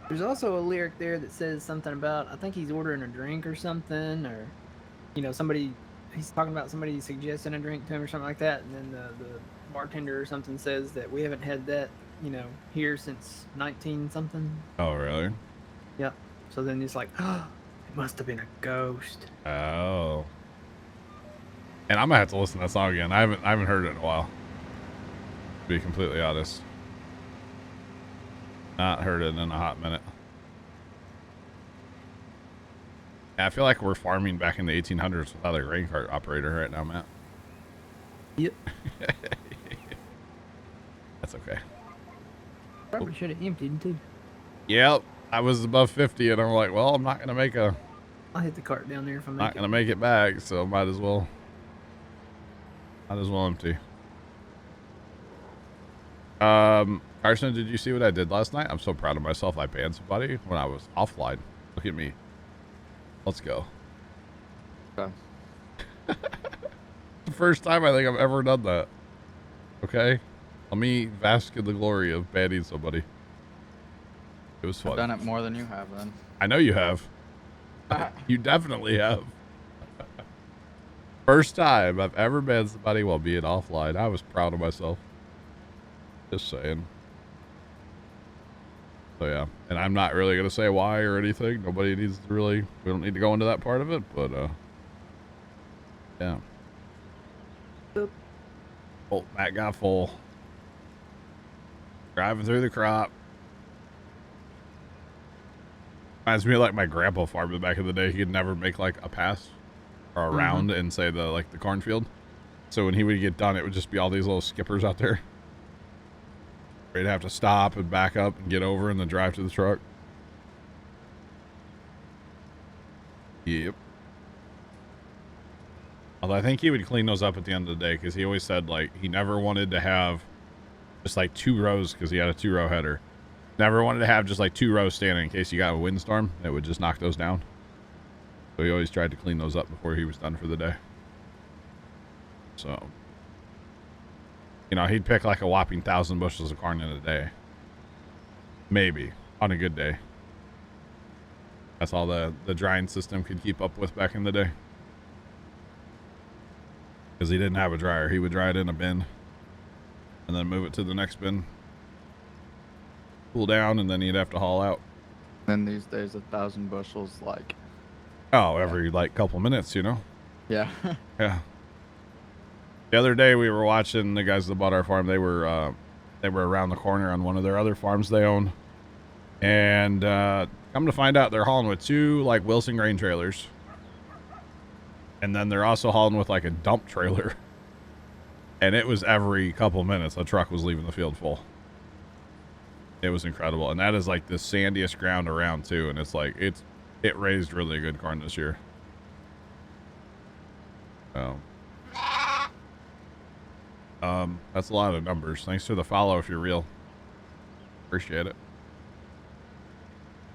There's also a lyric there that says something about, I think he's ordering a drink or something, or, you know, somebody, he's talking about somebody suggesting a drink to him or something like that, and then the bartender or something says that we haven't had that, you know, here since 19 something. Oh, really? Yep. So then it's like, oh, it must have been a ghost. Oh. And I'm gonna have to listen to that song again. I haven't heard it in a while. To be completely honest. Not heard it in a hot minute. Yeah, I feel like we're farming back in the 1800s without a grain cart operator right now, Matt. Yep. That's okay. Probably should have emptied too. Yep. I was above 50 and I'm like, well, I'm not gonna make a I'll hit the cart down there if I make not it. gonna make it back, so might as well empty. Carson, did you see what I did last night? I'm so proud of myself. I banned somebody when I was offline. Look at me. Let's go. Okay. The first time I think I've ever done that. Okay? Let me bask in the glory of banning somebody. It was fun. I've done it more than you have then. I know you have. You definitely have. First time I've ever banned somebody while being offline. I was proud of myself. Just saying. So yeah, and I'm not really gonna say why or anything. Nobody needs to really. We don't need to go into that part of it, but yeah. Oop. Oh, Matt got full. Driving through the crop. Reminds me of like my grandpa farming back in the day. He could never make like a pass or a round in say the cornfield. So when he would get done, it would just be all these little skippers out there. We'd have to stop and back up and get over and then drive to the truck. Yep. Although I think he would clean those up at the end of the day because he always said like he never wanted to have just like 2 rows because he had a 2-row header. Never wanted to have just like 2 rows standing in case you got a windstorm that would just knock those down. So he always tried to clean those up before he was done for the day. So, you know, he'd pick like a whopping 1,000 bushels of corn in a day. Maybe on a good day. That's all the drying system could keep up with back in the day. Because he didn't have a dryer. He would dry it in a bin and then move it to the next bin. Cool down, and then he'd have to haul out. Then these days, 1,000 bushels, like. Oh, every like couple minutes, you know? Yeah. Yeah. The other day we were watching the guys that bought our farm. They were around the corner on one of their other farms they own. And come to find out they're hauling with 2 like Wilson grain trailers. And then they're also hauling with like a dump trailer. And it was every couple minutes a truck was leaving the field full. It was incredible. And that is like the sandiest ground around too. And it's like, it raised really good corn this year. So, that's a lot of numbers. Thanks for the follow if you're real. Appreciate it.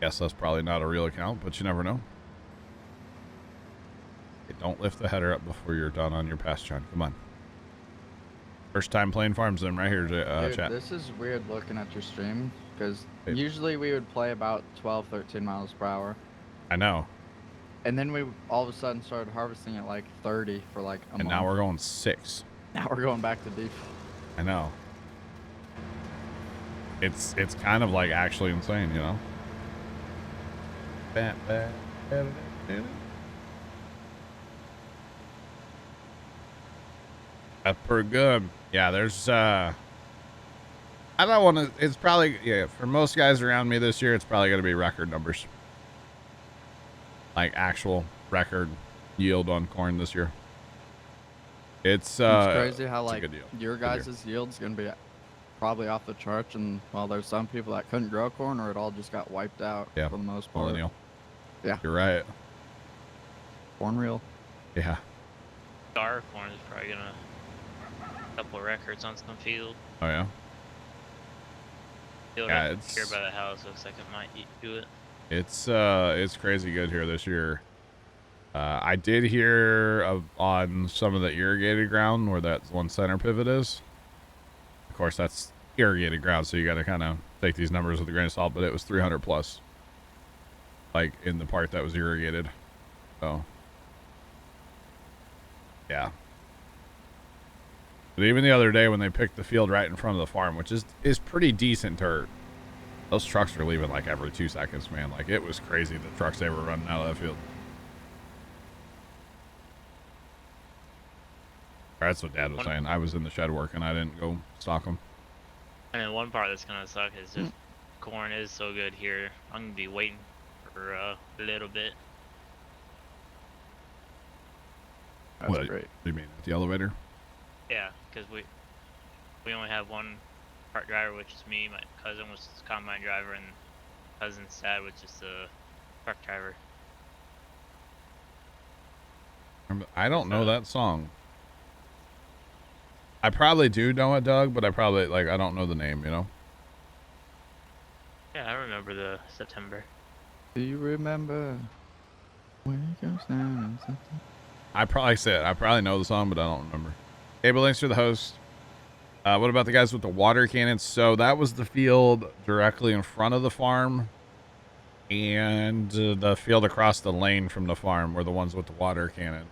Guess that's probably not a real account, but you never know. Hey, don't lift the header up before you're done on your pass, John. Come on. First time playing Farm Sim right here, Dude, chat. this is weird looking at your stream, because Hey. usually we would play about 12, 13 miles per hour. I know. And then we all of a sudden started harvesting at like 30 for like a month. And now we're going 6. Now we're going back to deep. I know. It's kind of like actually insane, you know? That's pretty good. Yeah, there's I don't want to, it's probably, yeah, for most guys around me this year, it's probably going to be record numbers. Like actual record yield on corn this year. It's crazy how it's a like good deal. your guys' yield's gonna be probably off the charts, and well, there's some people that couldn't grow corn, or it all just got wiped out for the most part. Millennial. Yeah, you're right. Corn real. Yeah. Our corn is probably gonna couple of records on some field. Oh yeah. Field Yeah, up here by the house looks like it might do it. It's crazy good here this year. I did hear on some of the irrigated ground where that one center pivot is. Of course, that's irrigated ground, so you got to kind of take these numbers with a grain of salt, but it was 300 plus. Like in the part that was irrigated. So, yeah. But even the other day when they picked the field right in front of the farm, which is pretty decent dirt, those trucks were leaving like every 2 seconds, man. Like it was crazy the trucks they were running out of that field. That's what Dad was saying. I was in the shed working. I didn't go stock them. And then one part that's gonna suck is just corn is so good here. I'm gonna be waiting for a little bit. That's What great. do you mean at the elevator? Yeah, because we only have one cart driver, which is me. My cousin was the combine driver, and cousin's dad was just a truck driver. I don't know that song. I probably do know it, Doug, but I probably, like, I don't know the name, you know? Yeah, I remember the September. Do you remember when it goes down? I probably know the song, but I don't remember. Hey, but thanks for the host. What about the guys with the water cannons? So that was the field directly in front of the farm, and the field across the lane from the farm were the ones with the water cannon.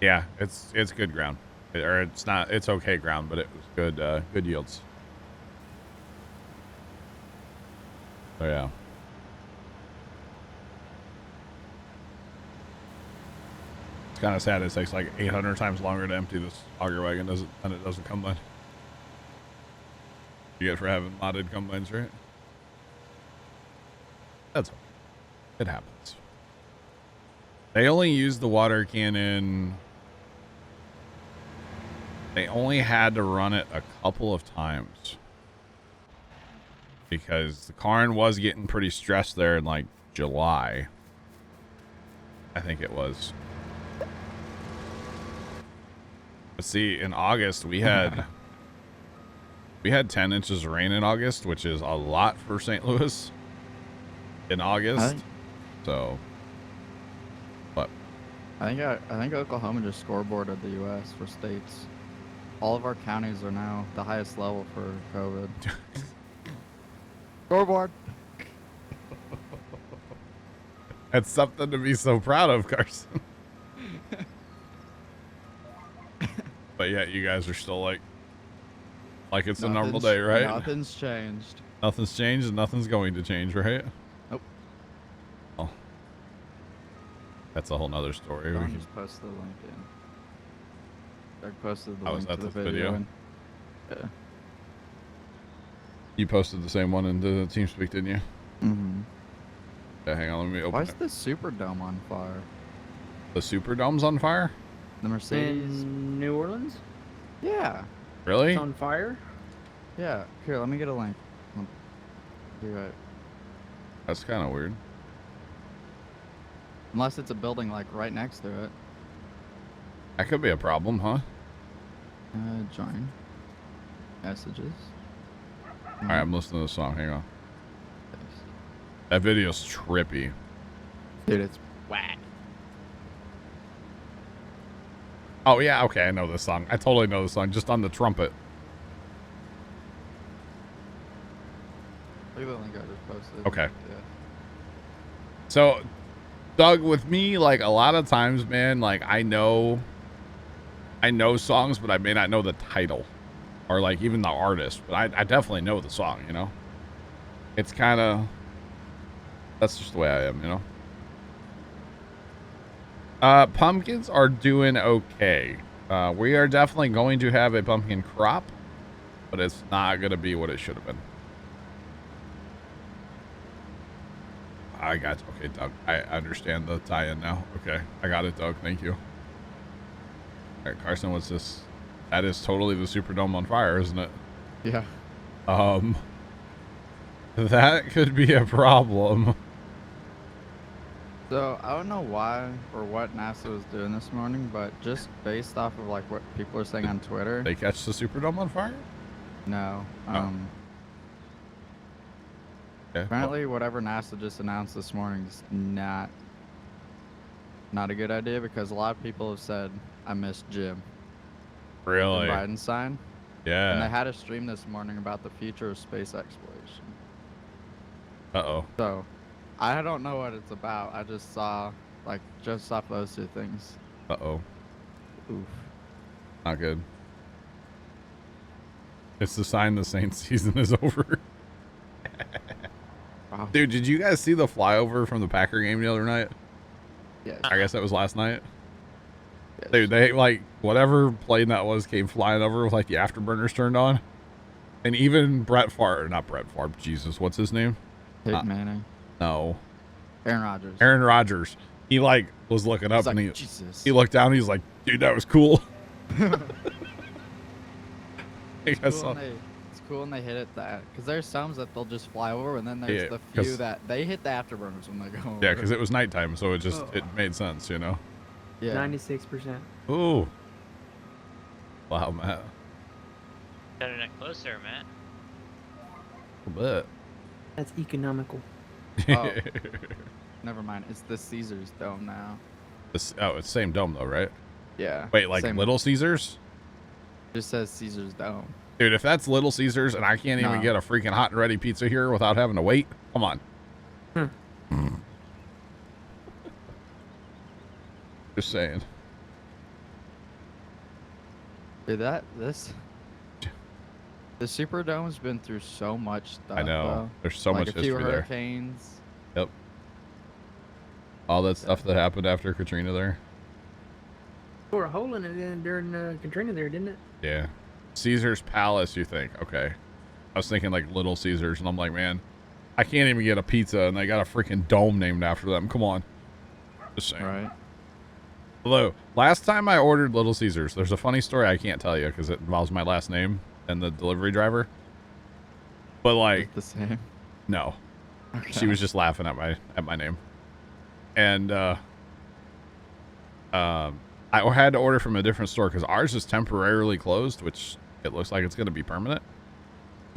Yeah, it's good ground, or it's okay ground, but it was good yields. So yeah. It's kind of sad. It takes like 800 times longer to empty this auger wagon than it does a combine. You get for having modded combines, right? That's okay. It happens. They only used the water cannon. They only had to run it a couple of times because the corn was getting pretty stressed there in like July. I think it was. But see, in August we had 10 inches of rain in August, which is a lot for St. Louis in August. So, but I think Oklahoma just scoreboarded the U.S. for states. All of our counties are now the highest level for COVID. Scoreboard. That's something to be so proud of, Carson. But yeah, you guys are still like it's a normal day, right? Nothing's changed. Nothing's changed and nothing's going to change, right? Nope. Oh. That's a whole nother story. Don just posted the link in. Doug posted the link to the video. And, yeah. You posted the same one in the TeamSpeak, didn't you? Mm-hmm. Yeah, hang on, let me open Why it. is the Superdome on fire? The Superdome's on fire? The Mercedes. In New Orleans? Yeah. Really? It's on fire? Yeah. Here, let me get a link. Be right. That's kind of weird. Unless it's a building like right next to it. That could be a problem, huh? Join. Messages. All right, I'm listening to the song. Hang on. That video's trippy. Dude, it's whack. Oh, yeah. Okay, I know this song. I totally know this song. Just on the trumpet. Look at the link I just posted. Okay. Yeah. So, Doug, with me, like, a lot of times, man, like, I know songs, but I may not know the title or, like, even the artist. But I definitely know the song, you know? It's kind of... That's just the way I am, you know? Pumpkins are doing okay. We are definitely going to have a pumpkin crop, but it's not going to be what it should have been. I got you. Okay, Doug. I understand the tie-in now. Okay, I got it, Doug. Thank you. All right, Carson, what's this? That is totally the Superdome on fire, isn't it? Yeah. That could be a problem. So, I don't know why or what NASA was doing this morning, but just based off of, like, what people are saying on Twitter. They catch the Superdome on fire? No. Oh. Okay. Apparently, whatever NASA just announced this morning is not a good idea because a lot of people have said, I miss Jim. Really? The Biden sign. Yeah. And they had a stream this morning about the future of space exploration. Uh-oh. So, I don't know what it's about. I just saw, like, just off those two things. Uh-oh. Oof. Not good. It's the sign the Saints season is over. Wow. Dude, did you guys see the flyover from the Packer game the other night? Yes. I guess that was last night. Yes. Dude, they, like, whatever plane that was came flying over with, like, the afterburners turned on. And even not Brett Favre, Jesus, what's his name? Peyton Manning. No. Aaron Rodgers. Aaron Rodgers. He, like, was looking up He's and like, Jesus. he looked down and he's like, dude, that was cool. It's cool when they hit it that, because there's some that they'll just fly over, and then there's the few that they hit the afterburners when they go over. Yeah, because it was nighttime, so it made sense, you know? Yeah. 96%. Ooh. Wow, Matt. Cutting it closer, Matt. A bit. That's economical. Oh. Never mind. It's the Caesars Dome now. It's the same dome, though, right? Yeah. Wait, like same. Little Caesars? It just says Caesars Dome. Dude, if that's Little Caesars and I can't even get a freaking hot and ready pizza here without having to wait, come on. Just saying. Dude, the Superdome's been through so much stuff. I know. Though. There's so like much a few history there. hurricanes. Yep. All that stuff that happened after Katrina there. Tore a hole in it during Katrina there, didn't it? Yeah. Caesar's Palace, you think? Okay. I was thinking like Little Caesars, and I'm like, man, I can't even get a pizza, and they got a freaking dome named after them. Come on. Just saying. Right. Although, last time I ordered Little Caesars, there's a funny story I can't tell you because it involves my last name and the delivery driver. But like, the same. No. Okay. She was just laughing at my name. And I had to order from a different store because ours is temporarily closed, which it looks like it's going to be permanent.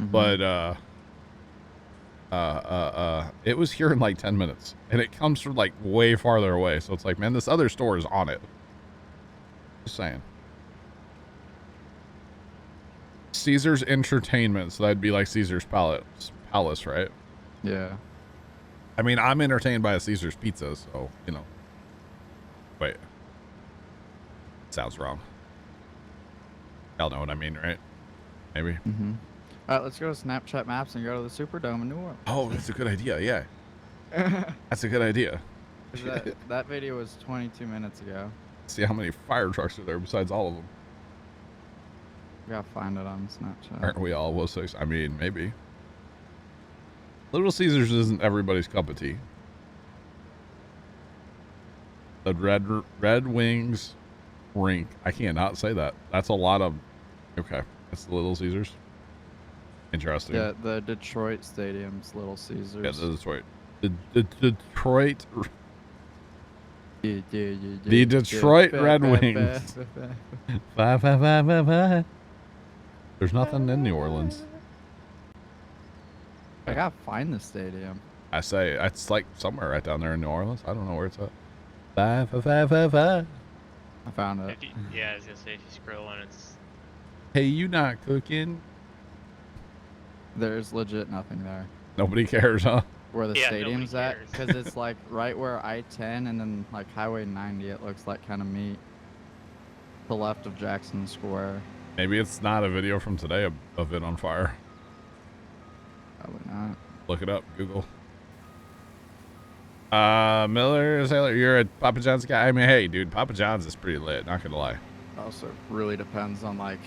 Mhm. But it was here in like 10 minutes, and it comes from like way farther away. So it's like, man, this other store is on it. Just saying. Caesar's Entertainment, so that'd be like Caesar's Palace, right? Yeah. I mean, I'm entertained by a Caesar's pizza, so, you know. Wait. Sounds wrong. Y'all know what I mean, right? Maybe. Mm-hmm. All right, let's go to Snapchat Maps and go to the Superdome in New Orleans. Oh, that's a good idea, yeah. That's a good idea. that video was 22 minutes ago. See how many fire trucks are there besides all of them. We gotta find it on Snapchat. Aren't we all? I mean, maybe. Little Caesars isn't everybody's cup of tea. The Red Wings rink. I cannot say that. That's a lot of. Okay, that's the Little Caesars. Interesting. Yeah, the Detroit Stadium's Little Caesars. Yeah, the Detroit. The Detroit. The Detroit Red Wings. 5. There's nothing in New Orleans. I gotta find the stadium. I say it's like somewhere right down there in New Orleans. I don't know where it's at. 5. I found it. Yeah, I was gonna say if you scroll and it's Hey, you not cooking? There's legit nothing there. Nobody cares, huh? Where the Yeah, stadium's nobody at, cares. because it's like right where I-10 and then like Highway 90. It looks like kind of meet. To the left of Jackson Square. Maybe it's not a video from today of it on fire. Probably not. Look it up, Google. Miller Sailor, you're a Papa John's guy. I mean, hey, dude, Papa John's is pretty lit. Not gonna lie. Also, really depends on like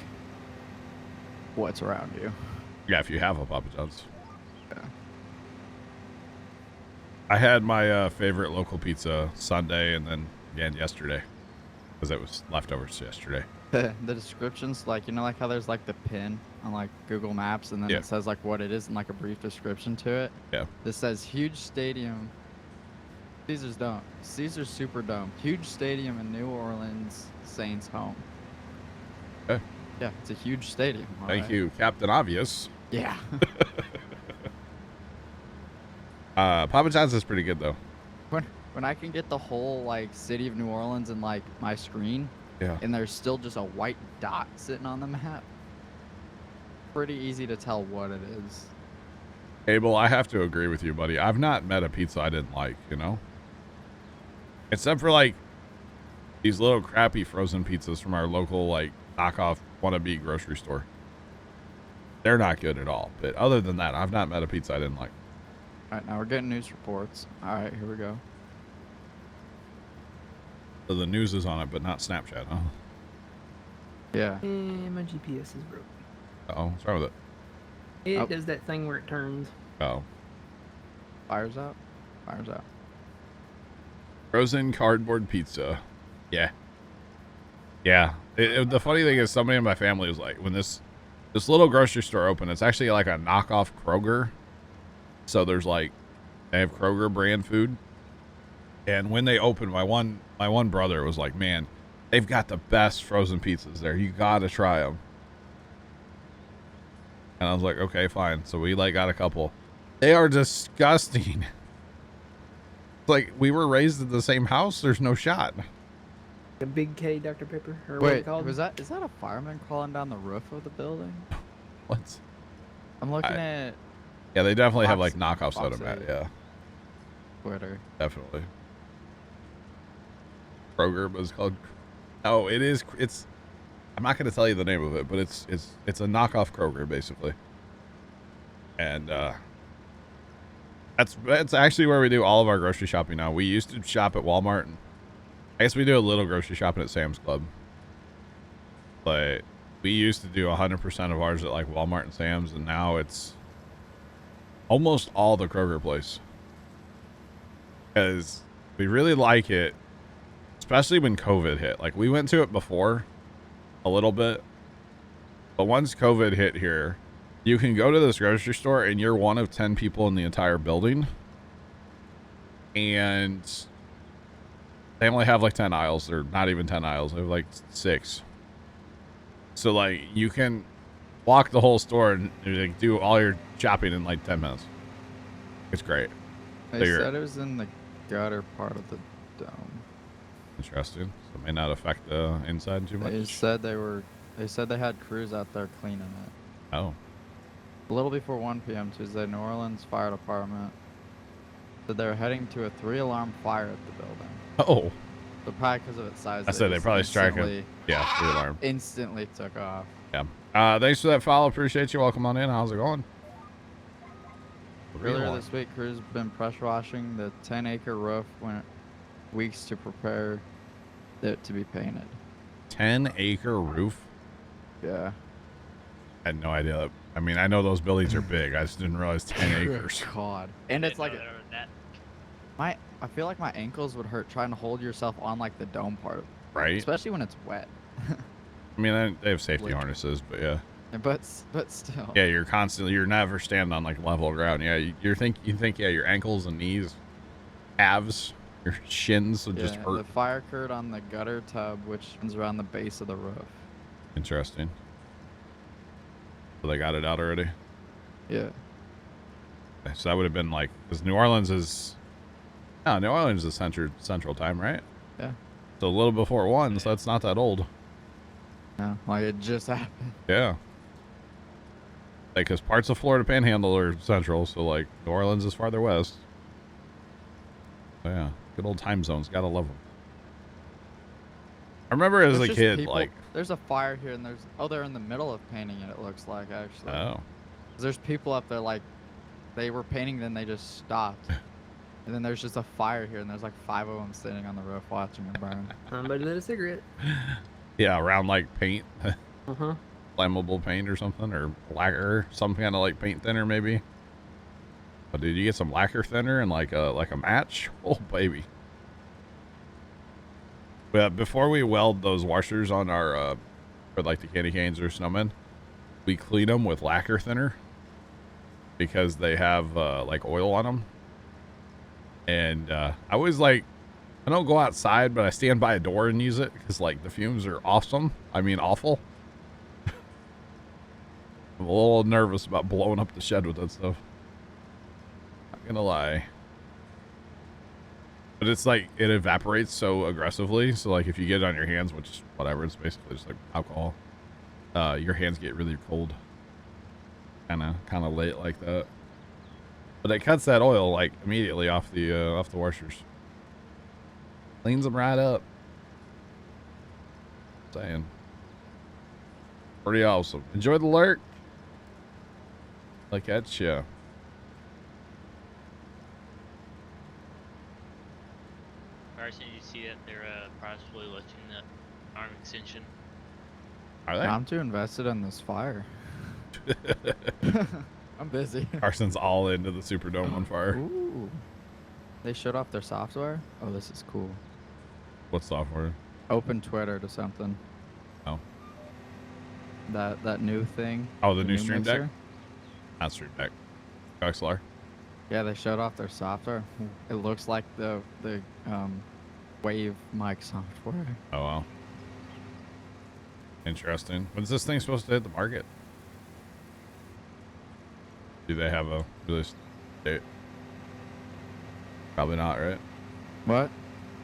what's around you. Yeah, if you have a Papa John's. Yeah. I had my favorite local pizza Sunday and then again yesterday because it was leftovers yesterday. The descriptions, like, you know, like how there's like the pin on like Google Maps and then Yeah. it says like what it is and like a brief description to it. Yeah. This says huge stadium. Caesars Superdome. Huge stadium in New Orleans, Saints home. Okay. Yeah, it's a huge stadium. Thank you, Captain Obvious. Yeah. Papa John's is pretty good though. When I can get the whole like city of New Orleans in like my screen, Yeah. and there's still just a white dot sitting on the map, pretty easy to tell what it is. Abel, I have to agree with you, buddy. I've not met a pizza I didn't like, you know? Except for like these little crappy frozen pizzas from our local like knockoff wannabe grocery store. They're not good at all. But other than that, I've not met a pizza I didn't like. All right, now we're getting news reports. All right, here we go. So the news is on it, but not Snapchat, huh? Yeah. And my GPS is broken. Uh-oh, what's wrong with it? It Oh. does that thing where it turns. Oh. Fires out. Fires out. Frozen cardboard pizza. Yeah. Yeah. The funny thing is somebody in my family was like, when this little grocery store opened, it's actually like a knockoff Kroger. So there's like, they have Kroger brand food. And when they opened, my one brother was like, man, they've got the best frozen pizzas there. You got to try them. And I was like, okay, fine. So we like got a couple. They are disgusting. Like, we were raised in the same house. There's no shot. The Big K Dr. Pepper, or what Wait, it called? is that a fireman crawling down the roof of the building? What? I'm looking at Yeah, they definitely have Fox- like knockoff soda, Fox Matt. 8. Yeah, Twitter. definitely. Kroger, but it's called. Oh, it is. It's. I'm not going to tell you the name of it, but it's a knockoff Kroger basically. And that's actually where we do all of our grocery shopping now. We used to shop at Walmart, and I guess we do a little grocery shopping at Sam's Club. But we used to do 100% of ours at like Walmart and Sam's, and now it's almost all the Kroger place. Because we really like it, especially when COVID hit. Like, we went to it before a little bit, but once COVID hit here, you can go to this grocery store and you're one of 10 people in the entire building, and they only have like 10 aisles, or not even 10 aisles. They have like 6. So like, you can walk the whole store and like do all your shopping in like 10 minutes. It's great. They Figure it. said it was in the gutter part of the dome. Interesting. So it may not affect the inside too much. They said they had crews out there cleaning it. Oh. A little before 1 p.m. Tuesday, New Orleans Fire Department said they were heading to a 3-alarm fire at the building. Oh. So probably because of its size. I said they just probably strike it. instantly- Yeah, 3-alarm. Instantly took off. Yeah. Thanks for that follow. Appreciate you. Welcome on in. How's it going? Earlier this week, crews have been pressure washing the 10-acre roof when weeks to prepare it to be painted. 10-acre roof? Yeah. I had no idea. I mean, I know those buildings are big. I just didn't realize 10 acres. God. And it's Didn't like know there was that. I feel like my ankles would hurt trying to hold yourself on like the dome part, Right? especially when it's wet. I mean, they have safety Like- harnesses, but yeah. But still. Yeah, you're never standing on like level ground. Yeah, you think yeah, your ankles and knees, calves, your shins would just Yeah, hurt. the fire curd on the gutter tub, which runs around the base of the roof. Interesting. So they got it out already. Yeah. Okay, so that would have been like, because New Orleans is central time, right? Yeah. So a little before 1, so that's not that old. No, like it just happened. Yeah. Like, because parts of Florida Panhandle are central, so like New Orleans is farther west. So, yeah, good old time zones. Gotta love them. I remember as There's a just kid, people- like, there's a fire here, and they're in the middle of painting it. It looks like actually. oh, There's people up there like, they were painting, then they just stopped, and then there's just a fire here, and there's like 5 of them sitting on the roof watching it burn. Somebody lit a cigarette. yeah, around like paint, Uh-huh. flammable paint or something, or lacquer, some kind of like paint thinner maybe. But did you get some lacquer thinner and like a match? Oh baby. But before we weld those washers on our for like the candy canes or snowmen, we clean them with lacquer thinner because they have like oil on them. And I always like, I don't go outside, but I stand by a door and use it because like the fumes are awesome. I mean, awful. I'm a little nervous about blowing up the shed with that stuff. Not gonna lie. But it's like, it evaporates so aggressively. So like if you get it on your hands, which is whatever, it's basically just like alcohol. Your hands get really cold. Kind of late like that. But it cuts that oil like immediately off the washers. Cleans them right up. Saying. Pretty awesome. Enjoy the lurk. Look at ya. Carson, did you see that they're possibly looking at arm extension? Are they? I'm too invested in this fire. I'm busy. Carson's all into the Superdome on fire. Ooh. They showed off their software? Oh, this is cool. What software? Open Twitter to something. Oh. That new thing. Oh, the new Stream Deck? mixer. Not Stream Deck. XLR. Yeah, they showed off their software. It looks like the Wave mic software. Oh, wow. Interesting. When's this thing supposed to hit the market? Do they have a release date? Probably not, right? What?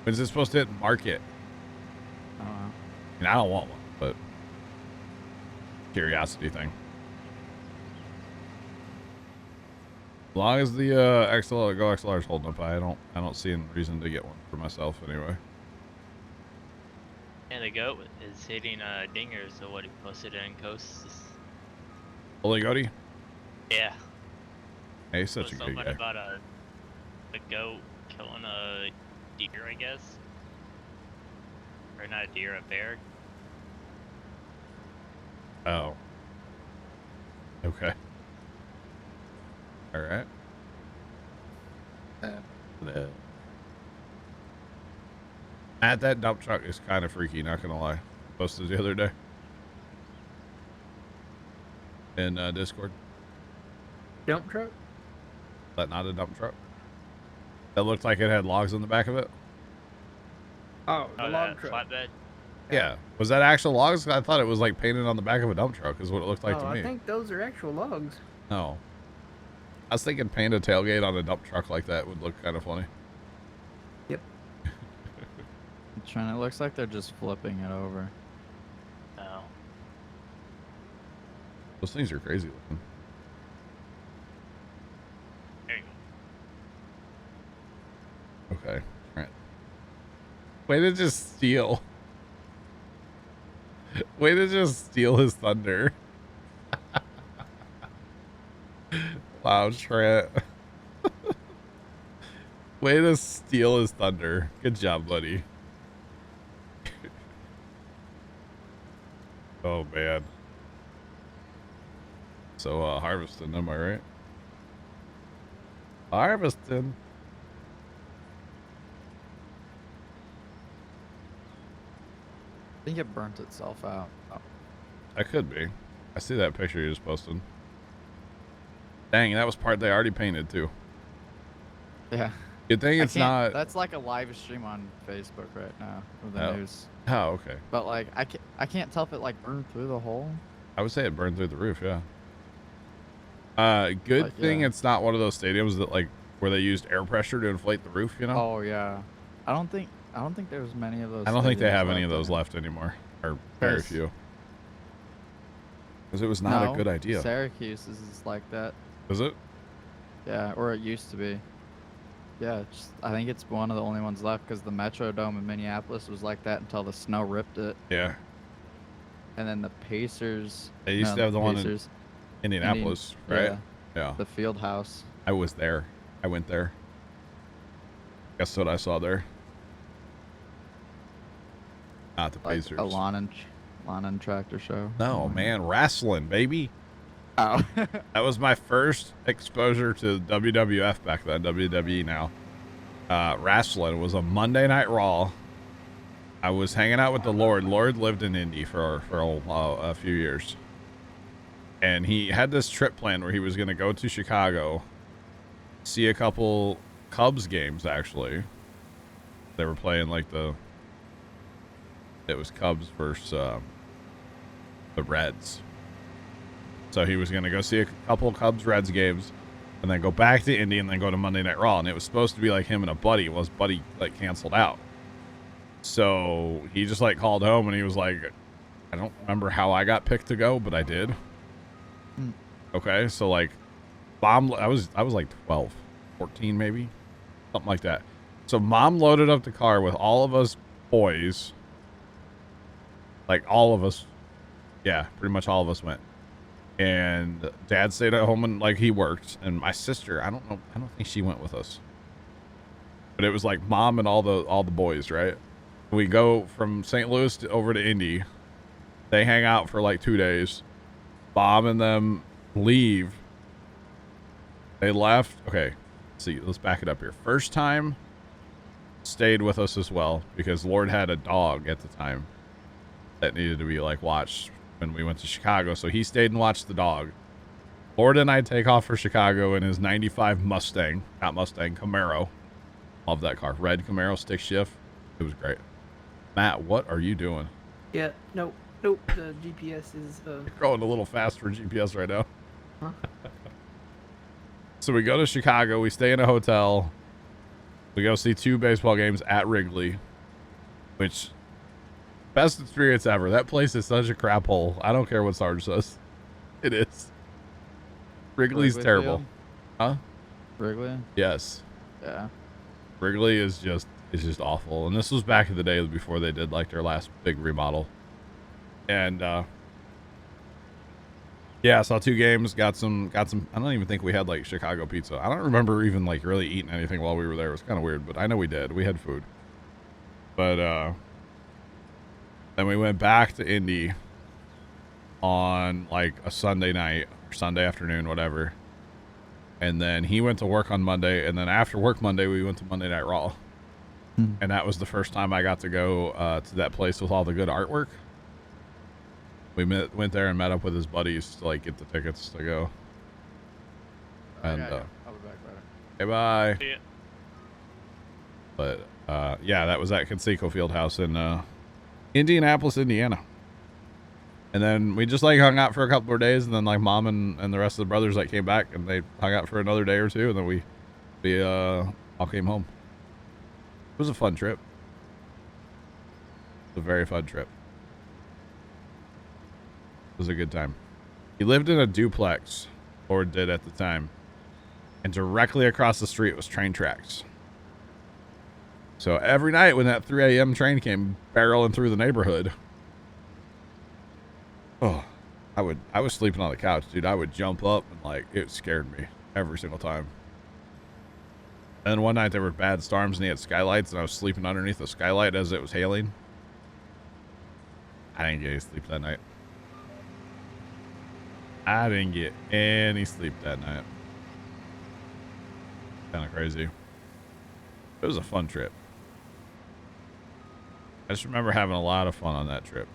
When's this supposed to hit market? I don't know. I mean, I don't want one, but curiosity thing. As long as the XLR is holding up, I don't see any reason to get one for myself anyway. And the goat is hitting dingers, so what he posted in Coast. Holy Goaty? Yeah. Hey, he's such a good Something guy. about a goat killing a deer, I guess. Or not a deer, a bear. Oh. Okay. All right. At that dump truck is kind of freaky, not gonna lie. Posted the other day in Discord. Dump truck? That not a dump truck? That looked like it had logs on the back of it. Oh, the Oh, log that truck. flatbed. Yeah. Was that actual logs? I thought it was like painted on the back of a dump truck is what it looked like oh, to me. I think those are actual logs. No. I was thinking paint a tailgate on a dump truck like that would look kind of funny. Yep. It looks like they're just flipping it over. No. Those things are crazy looking. There you go. Okay. Right. Way to just steal. Way to just steal his thunder. Wow, Trent. Way to steal his thunder. Good job, buddy. Oh, man. So, harvesting, am I right? Harvesting. think it burnt itself out. Oh. That could be. I see that picture you just posted. Dang, that was part they already painted too. Yeah. Good thing I it's can't- not. That's like a live stream on Facebook right now of the Oh. news. Oh, okay. But like I can't tell if it like burned through the hole. I would say it burned through the roof. Yeah. Good Like, thing yeah. it's not one of those stadiums that like where they used air pressure to inflate the roof. You know. Oh yeah. I don't think there's many of those. I don't think they stadiums have any of left those anymore. left anymore, or very Yes. few. Because it was not No, a good idea. Syracuse is like that. Is it? Yeah, or it used to be. Yeah, I think it's one of the only ones left because the Metrodome in Minneapolis was like that until the snow ripped it. Yeah. And then the Pacers. They used to have the one in Indianapolis, right? Yeah, Yeah. the field house. I was there. I went there. Guess what I saw there? Not the Like Pacers. a lawn and tractor show. No, man, wrestling, baby. Oh. That was my first exposure to WWF back then. WWE now. Wrestling was a Monday Night Raw. I was hanging out with the Lord. Lord lived in Indy for a few years, and he had this trip planned where he was going to go to Chicago, see a couple Cubs games. Actually, they were playing like it was Cubs versus the Reds. So he was going to go see a couple Cubs-Reds games and then go back to Indy and then go to Monday Night Raw. And it was supposed to be like him and a buddy. Well, his buddy like canceled out. So he just like called home and he was like, I don't remember how I got picked to go, but I did. Okay. So like mom, I was like 12, 14 maybe, something like that. So mom loaded up the car with all of us boys. Like all of us. Yeah, pretty much all of us went. And dad stayed at home and like he worked, and my sister, I don't think she went with us, but it was like mom and all the boys, right? We go from St. Louis over to Indy. They hang out for like 2 days. Bob and them leave. They left. Okay, see, let's back it up here. First time stayed with us as well because Lord had a dog at the time that needed to be like watched when we went to Chicago, so he stayed and watched the dog. Lord and I take off for Chicago in his 95 Camaro. Love that car. Red Camaro, stick shift. It was great. Matt, what are you doing? Yeah, nope. The GPS is. You're going a little fast for GPS right now. Huh? So we go to Chicago. We stay in a hotel. We go see 2 baseball games at Wrigley, which best experience ever. That place is such a crap hole. I don't care what Sarge says. It is. Wrigley's Wrigley terrible. Field? Huh? Wrigley? Yes. Yeah. Wrigley is just awful. And this was back in the day before they did like their last big remodel. And yeah, I saw 2 games, got some I don't even think we had like Chicago pizza. I don't remember even like really eating anything while we were there. It was kind of weird, but I know we did. We had food. But then we went back to Indy on like a Sunday night or Sunday afternoon, whatever. And then he went to work on Monday. And then after work Monday, we went to Monday Night Raw. And that was the first time I got to go to that place with all the good artwork. We went there and met up with his buddies to like get the tickets to go. And I'll be back later. hey, bye. See ya. But yeah, that was at Conseco Fieldhouse in Indianapolis, Indiana. And then we just like hung out for a couple more days, and then like mom and the rest of the brothers like came back and they hung out for another day or 2, and then we all came home. It was a fun trip. It was a very fun trip. It was a good time. He lived in a duplex, or did at the time, and directly across the street was train tracks. So every night when that 3 a.m. train came barreling through the neighborhood, oh, I was sleeping on the couch, dude. I would jump up and like it scared me every single time. And then one night there were bad storms and he had skylights, and I was sleeping underneath the skylight as it was hailing. I didn't get any sleep that night. I didn't get any sleep that night. Kind of crazy. It was a fun trip. I just remember having a lot of fun on that trip.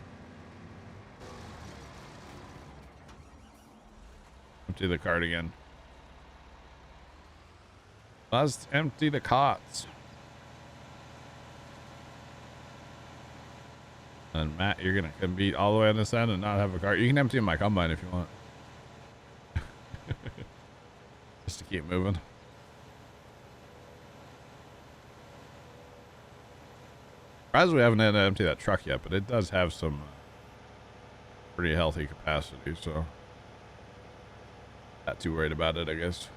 Empty the cart again. Let's empty the carts. And Matt, you're gonna beat all the way on this end and not have a cart. You can empty my combine if you want. Just to keep moving. Surprised we haven't had to empty that truck yet, but it does have some pretty healthy capacity, so not too worried about it, I guess.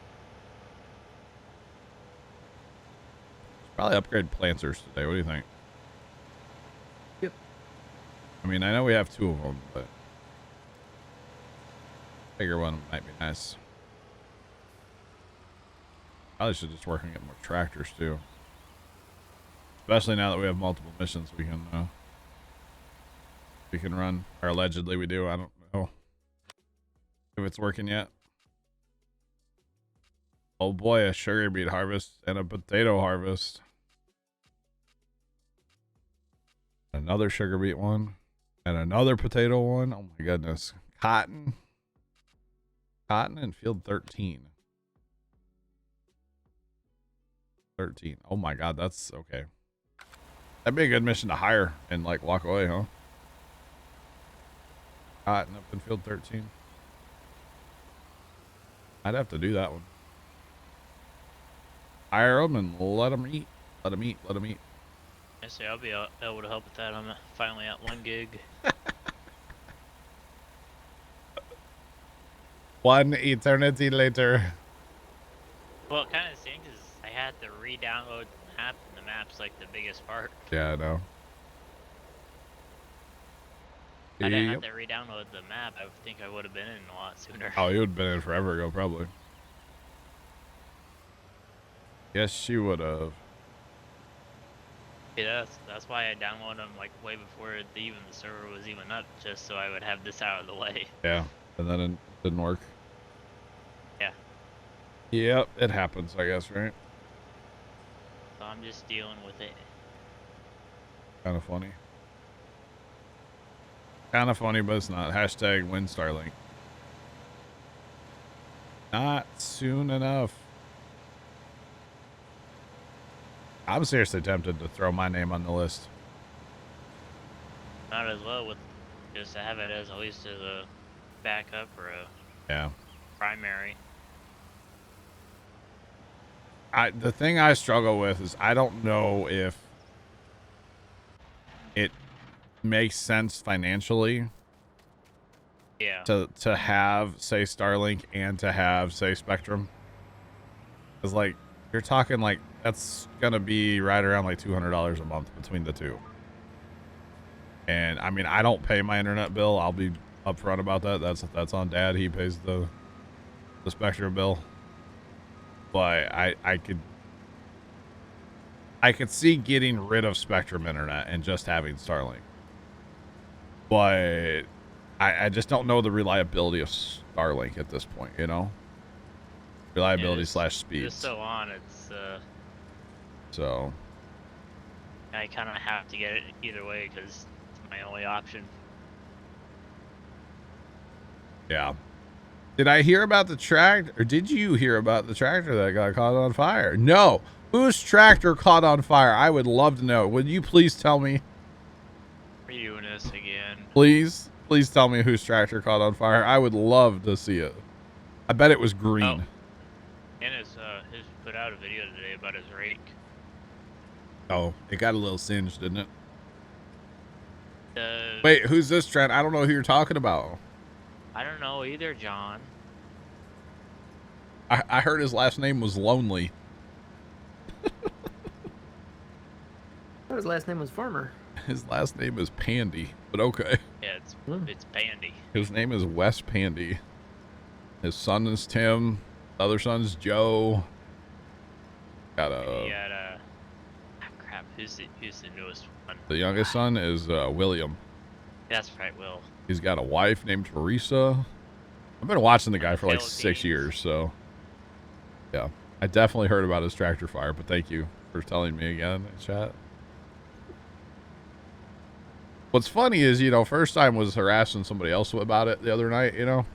Probably upgrade planters today. What do you think? Yep. I mean, I know we have 2 of them, but bigger one might be nice. Probably should just work on getting more tractors too. Especially now that we have multiple missions we can run. Or allegedly we do. I don't know if it's working yet. Oh boy, a sugar beet harvest and a potato harvest. Another sugar beet one. And another potato one. Oh my goodness. Cotton. Cotton in field 13. 13. Oh my god, that's okay. That'd be a good mission to hire and like walk away, huh? Cotton up in field 13. I'd have to do that one. Hire them and let them eat. Let them eat. Let them eat. I say I'll be able to help with that. I'm finally at 1 gig. 1 eternity later. Well, it kind of stinks is I had to re-download the map, and the map's like the biggest part. Yeah, I know. I didn't have to re-download the map. I think I would have been in a lot sooner. Oh, you would have been in forever ago, probably. Yes, you would have. Yeah, that's why I downloaded them like way before the server was even up, just so I would have this out of the way. Yeah, and then it didn't work. Yeah. Yep, it happens, I guess, right? So I'm just dealing with it. Kind of funny. Kind of funny, but it's not. Hashtag win Starlink. Not soon enough. I'm seriously tempted to throw my name on the list. Not as well with just have it as at least as a backup or a primary. The thing I struggle with is I don't know if it makes sense financially. Yeah. To have, say, Starlink and to have, say, Spectrum. Because, like, you're talking, like, that's going to be right around, like, $200 a month between the two. And, I mean, I don't pay my internet bill. I'll be upfront about that. That's on Dad. He pays the Spectrum bill. But I could see getting rid of Spectrum internet and just having Starlink. But I just don't know the reliability of Starlink at this point, you know? Reliability slash speed. Just so on, it's so I kind of have to get it either way because it's my only option. Yeah. Did I hear about the tractor, or did you hear about the tractor that got caught on fire? No. Whose tractor caught on fire? I would love to know. Would you please tell me? Are you doing this again? Please tell me whose tractor caught on fire. I would love to see it. I bet it was green. Oh. And his put out a video today about his rake. Oh, it got a little singed, didn't Uh, Wait, who's this, Trent? I don't know who you're talking about. I don't know either, John. I heard his last name was Lonely. I thought his last name was Farmer. His last name is Pandy, but okay. Yeah, it's Pandy. His name is Wes Pandy. His son is Tim. The other son's Joe. Got He had crap. Who's the newest one? the youngest son is William. That's right, Will. He's got a wife named Teresa. I've been watching the guy for like 6 Philippines. years, so yeah. I definitely heard about his tractor fire, but thank you for telling me again in chat. What's funny is, you know, first time was harassing somebody else about it the other night, you know,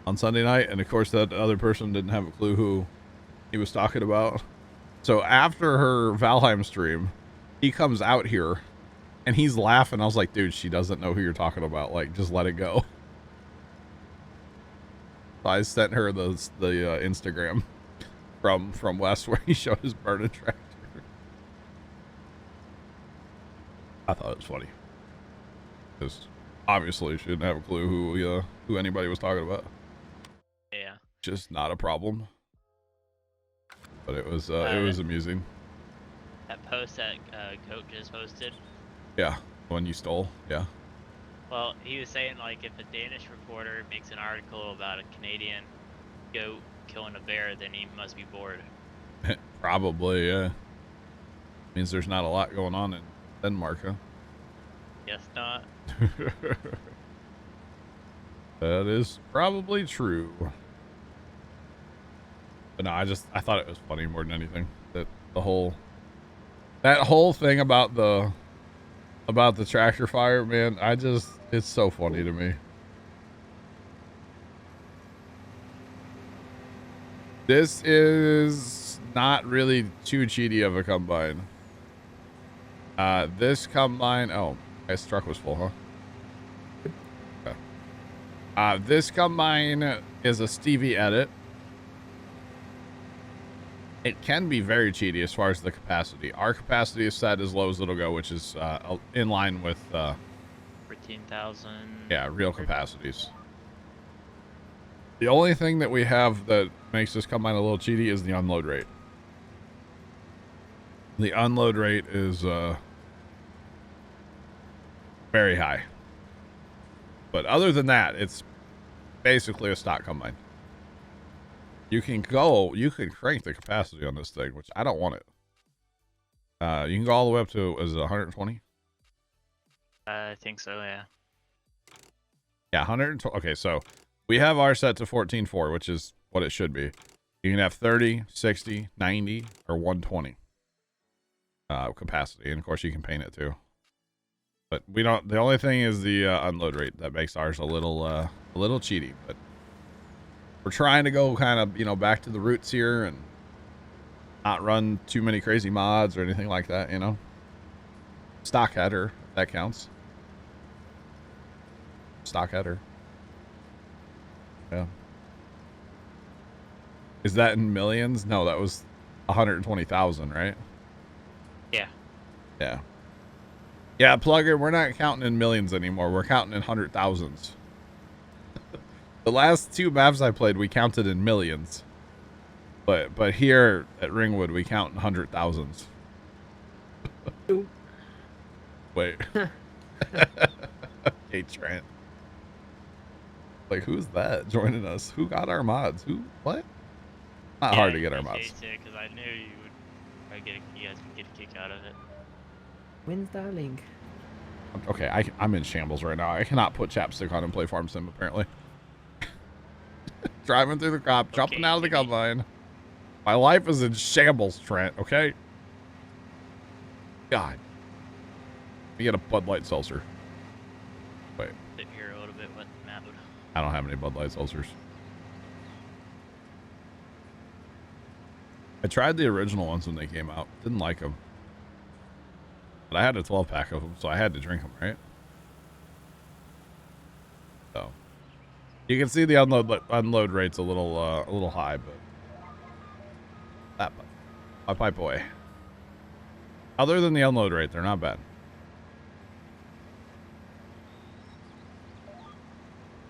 on Sunday night. And of course that other person didn't have a clue who he was talking about. So after her Valheim stream, he comes out here and he's laughing. I was like, dude, she doesn't know who you're talking about. Like, just let it go. So I sent her the Instagram from West where he showed his burning tractor. I thought it was funny. Because obviously she didn't have a clue who anybody was talking about. Yeah. Just not a problem. But it was amusing. That post that Goat just posted. Yeah, the one you stole. Yeah. Well, he was saying like if a Danish reporter makes an article about a Canadian goat killing a bear, then he must be bored. Probably, yeah. Means there's not a lot going on in Denmark, huh? Guess not. That is probably true. But no, I thought it was funny more than anything. That whole thing about the tractor fire, man, it's so funny to me. This is not really too cheaty of a combine. This combine, oh, this truck was full, huh? Okay. This combine is a Stevie edit. It can be very cheaty as far as the capacity. Our capacity is set as low as it'll go, which is in line with 14,000. Yeah, real capacities. The only thing that we have that makes this combine a little cheaty is the unload rate. The unload rate is very high. But other than that, it's basically a stock combine. You can crank the capacity on this thing, which I don't want it. You can go all the way up to, is it 120? I think so, yeah. Yeah, 120. Okay, so we have our set to 14.4, which is what it should be. You can have 30, 60, 90, or 120 capacity. And of course you can paint it too. But we don't, the only thing is the unload rate that makes ours a little cheaty, but we're trying to go kind of, you know, back to the roots here and not run too many crazy mods or anything like that, you know. Stock header, if that counts. Stock header. Yeah. Is that in millions? No, that was 120,000, right? Yeah. Yeah. Yeah, Plugger, we're not counting in millions anymore. We're counting in 100,000s. The last two maps I played, we counted in millions. But here at Ringwood, we count in 100,000s. Wait. Hey, Trent. Like, who's that joining us? Who got our mods? Who? What? Not hard to get our mods. Because I knew you guys would get a kick out of it. When's darling? Okay, I'm in shambles right now. I cannot put chapstick on and play Farm Sim, apparently. Driving through the crop, jumping out of the combine. My life is in shambles, Trent, okay? God. We get a Bud Light seltzer. Wait. Sit here a little bit with Mabud. I don't have any Bud Light seltzers. I tried the original ones when they came out. Didn't like them. But I had a 12-pack of them, so I had to drink them, right? So you can see the unload rate's a little high, but I pipe away. Other than the unload rate, they're not bad.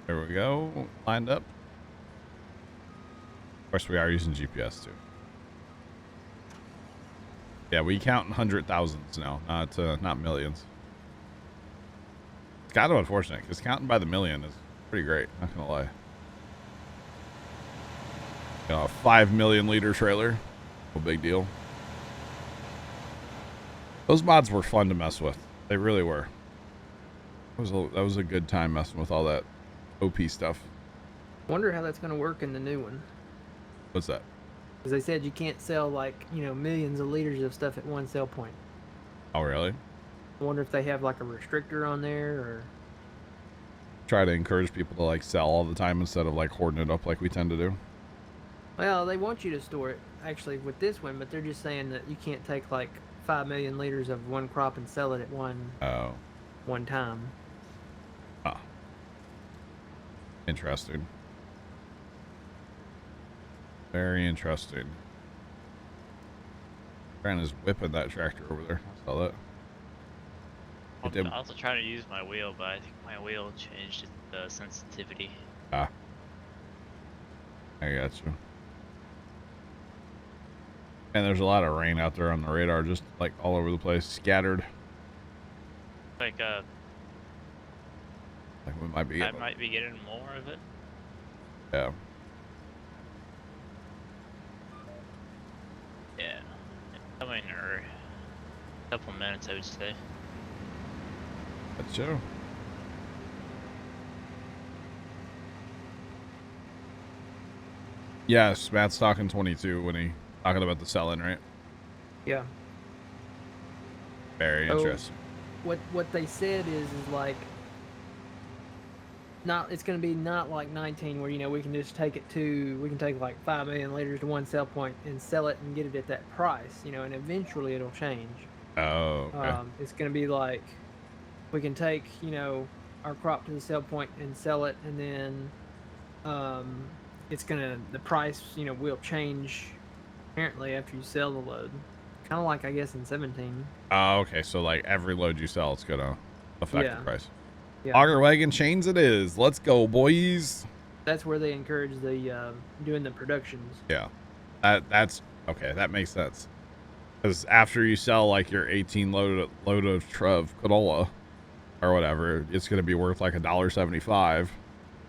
There we go, lined up. Of course, we are using GPS too. Yeah, we count in 100,000s now, not millions. It's kind of unfortunate because counting by the million is pretty great. Not gonna lie. You know, a 5 million liter trailer, no big deal. Those mods were fun to mess with. They really were. That was a good time messing with all that OP stuff. Wonder how that's going to work in the new one. What's that? Because they said you can't sell, like, you know, millions of liters of stuff at one sell point. Oh, really? I wonder if they have like a restrictor on there or. Try to encourage people to like sell all the time instead of like hoarding it up like we tend to do. Well, they want you to store it actually with this one, but they're just saying that you can't take like 5 million liters of one crop and sell it at one time. Ah. Interesting. Very interesting. Brandon's whipping that tractor over there. I saw that. I'm also trying to use my wheel, but I think my wheel changed the sensitivity. Ah. I got you. And there's a lot of rain out there on the radar, just like all over the place, scattered. Like we might be. I might be getting more of it. Yeah. Yeah. Coming in a couple minutes, I would say. That's true. Yes, Matt's talking 22 when he talking about the selling, right? Yeah. Very interesting. What they said is like not it's going to be not like 19 where we can just take like 5 million liters to one sell point and sell it and get it at that price, and eventually it'll change. Oh, okay. It's going to be like we can take our crop to the sell point and sell it, and then the price will change apparently after you sell the load, kind of like I guess in 17. Oh, okay. So like every load you sell, it's gonna affect the price. Yeah. Auger wagon chains it is. Let's go, boys. That's where they encourage the doing the productions. Yeah, that's okay. That makes sense. Because after you sell like your 18 load of canola or whatever, it's gonna be worth like $1.75.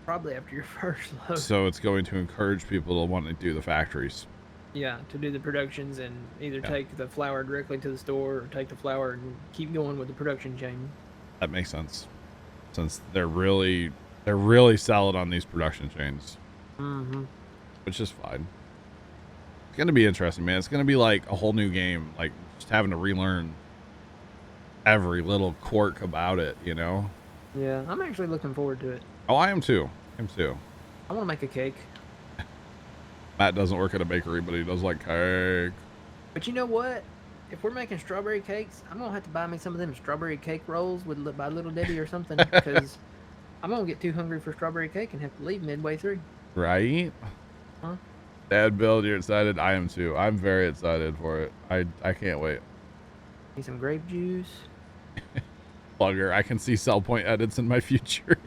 Probably after your first load. So it's going to encourage people to want to do the factories. Yeah, to do the productions and either take the flour directly to the store or take the flour and keep going with the production chain. That makes sense, since they're really solid on these production chains. Mm-hmm. Which is fine. It's gonna be interesting, man. It's gonna be like a whole new game, like just having to relearn every little quirk about it, Yeah, I'm actually looking forward to it. Oh, I am too. I want to make a cake. Matt doesn't work at a bakery, but he does like cake. But you know what? If we're making strawberry cakes, I'm gonna have to buy me some of them strawberry cake rolls by Little Debbie or something, because I'm gonna get too hungry for strawberry cake and have to leave midway through. Right? Huh? Dad, Bill, you're excited. I am too. I'm very excited for it. I can't wait. Need some grape juice. Plugger, I can see sell point edits in my future.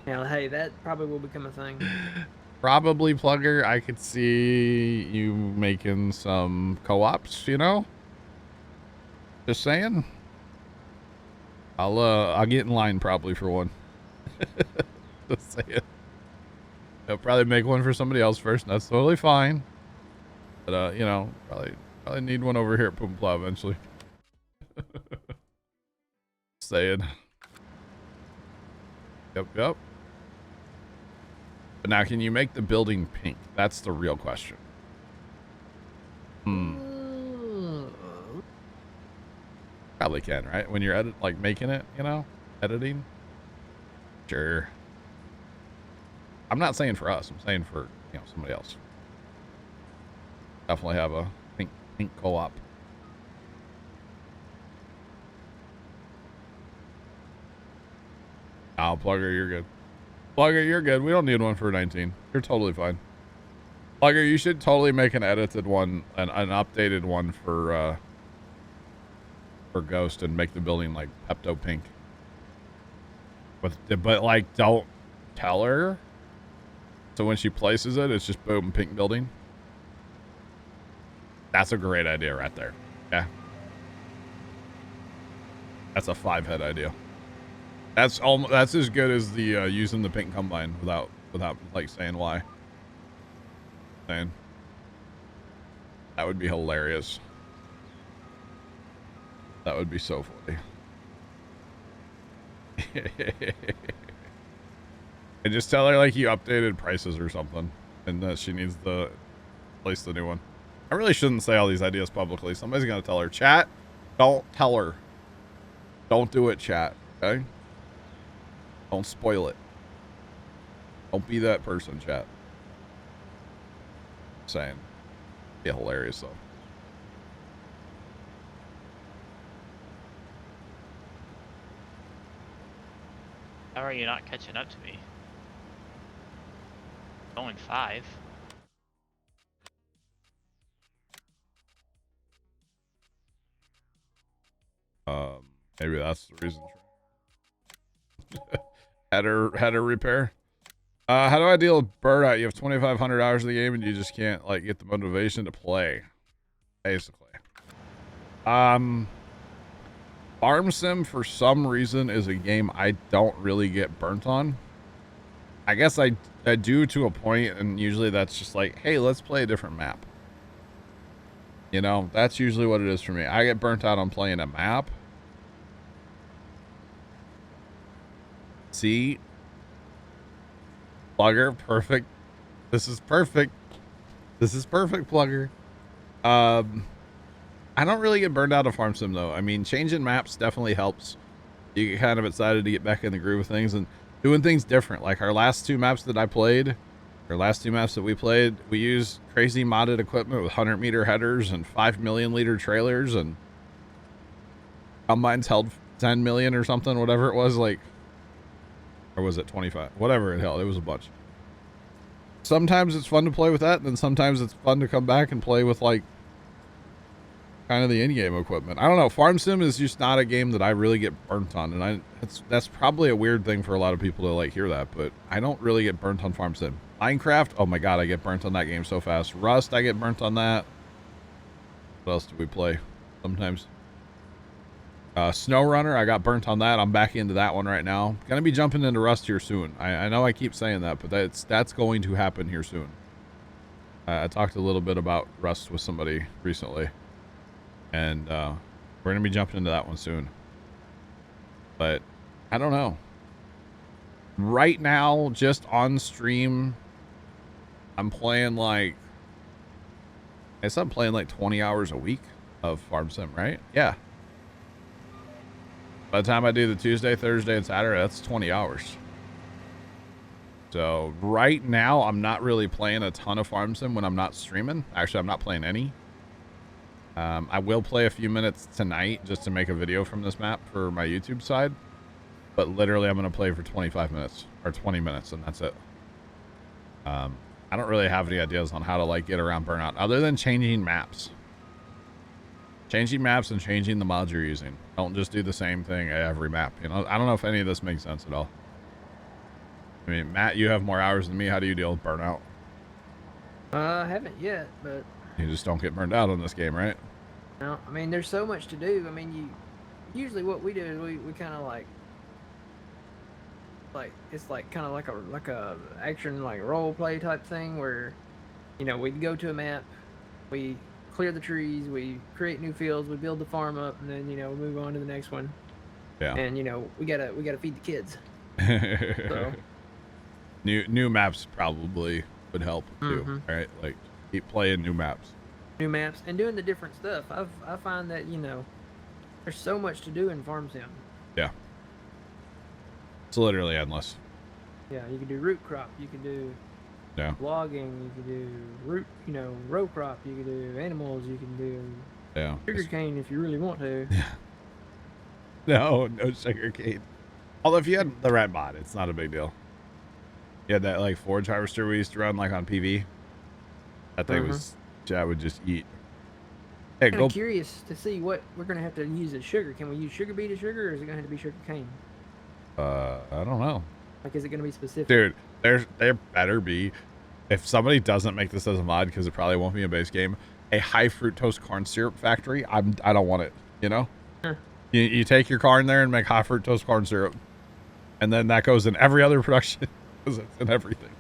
Now, hey, that probably will become a thing. Probably, Plugger. I could see you making some co-ops, Just saying. I'll get in line probably for one. Just saying. I'll probably make one for somebody else first. That's totally fine. But probably need one over here at Puma Plow eventually. Saying. Yep. But now, can you make the building pink? That's the real question. Probably can, right? When you're making it, editing. Sure. I'm not saying for us. I'm saying for somebody else. Definitely have a pink co-op. Oh, Plugger, you're good. Plugger, you're good. We don't need one for 19. You're totally fine. Plugger, you should totally make an edited one, an updated one for Ghost, and make the building like Pepto pink. But don't tell her. So when she places it, it's just boom, pink building. That's a great idea right there. Yeah. That's a 5-head idea. That's as good as the using the pink combine without like saying why. That would be hilarious. That would be so funny. And just tell her like you updated prices or something, and that she needs to place the new one. I really shouldn't say all these ideas publicly. Somebody's gonna tell her. Chat, don't tell her. Don't do it, chat. Okay? Don't spoil it. Don't be that person, chat. Saying. Yeah, hilarious though. How are you not catching up to me? Going 5. Maybe that's the reason. header repair. How do I deal with burnout? You have 2,500 hours of the game and you just can't like get the motivation to play. Basically. Farm Sim for some reason is a game I don't really get burnt on. I guess I do to a point, and usually that's just like, hey, let's play a different map. You know, that's usually what it is for me. I get burnt out on playing a map. See? Plugger, perfect. This is perfect. This is perfect, Plugger. I don't really get burned out of Farm Sim, though. I mean, changing maps definitely helps. You get kind of excited to get back in the groove of things and doing things different. Like our last 2 maps that I played, our last 2 maps that we played, we used crazy modded equipment with 100-meter headers and 5 million-liter trailers, and combines held 10 million or something, whatever it was, like, or was it 25? Whatever it held, it was a bunch. Sometimes it's fun to play with that, and then sometimes it's fun to come back and play with, like, kind of the in-game equipment. I don't know. Farm Sim is just not a game that I really get burnt on, and that's probably a weird thing for a lot of people to like hear that, but I don't really get burnt on Farm Sim. Minecraft, oh my god, I get burnt on that game so fast. Rust, I get burnt on that. What else do we play? Sometimes. SnowRunner, I got burnt on that. I'm back into that one right now. Gonna be jumping into Rust here soon. I know I keep saying that, but that's going to happen here soon. I talked a little bit about Rust with somebody recently, and we're gonna be jumping into that one soon. But I don't know. Right now, just on stream, I'm playing like, I guess I'm playing like 20 hours a week of Farm Sim, right? Yeah. By the time I do the Tuesday, Thursday, and Saturday, that's 20 hours. So right now, I'm not really playing a ton of Farm Sim when I'm not streaming. Actually, I'm not playing any. I will play a few minutes tonight just to make a video from this map for my YouTube side. But literally, I'm going to play for 25 minutes or 20 minutes, and that's it. I don't really have any ideas on how to like get around burnout other than changing maps. Changing maps and changing the mods you're using. Don't just do the same thing at every map. You know, I don't know if any of this makes sense at all. I mean, Matt, you have more hours than me. How do you deal with burnout? I haven't yet, but you just don't get burned out on this game, right? No, I mean, there's so much to do. I mean, usually what we do is we kind of like it's like kind of like a action like role play type thing where, you know, we go to a map, we clear the trees, we create new fields, we build the farm up, and then, you know, move on to the next one. Yeah. And, you know, we gotta feed the kids. So. New maps probably would help too, right? Like keep playing new maps. New maps and doing the different stuff. I find that, you know, there's so much to do in Farm Sim. Yeah. It's literally endless. Yeah, you can do root crop, you can do logging, you can do row crop, you can do animals, you can do sugar cane if you really want to. No sugar cane. Although if you had the right mod, it's not a big deal. You had that like forage harvester we used to run like on PV. That thing was, I would just eat. Hey, I'm curious to see what we're gonna have to use as sugar. Can we use sugar beet as sugar, or is it gonna have to be sugar cane? I don't know. Like, is it gonna be specific? Dude, there better be. If somebody doesn't make this as a mod, because it probably won't be a base game, a high fructose corn syrup factory. I don't want it. You know. Sure. You take your car in there and make high fructose corn syrup, and then that goes in every other production. Because it's in everything.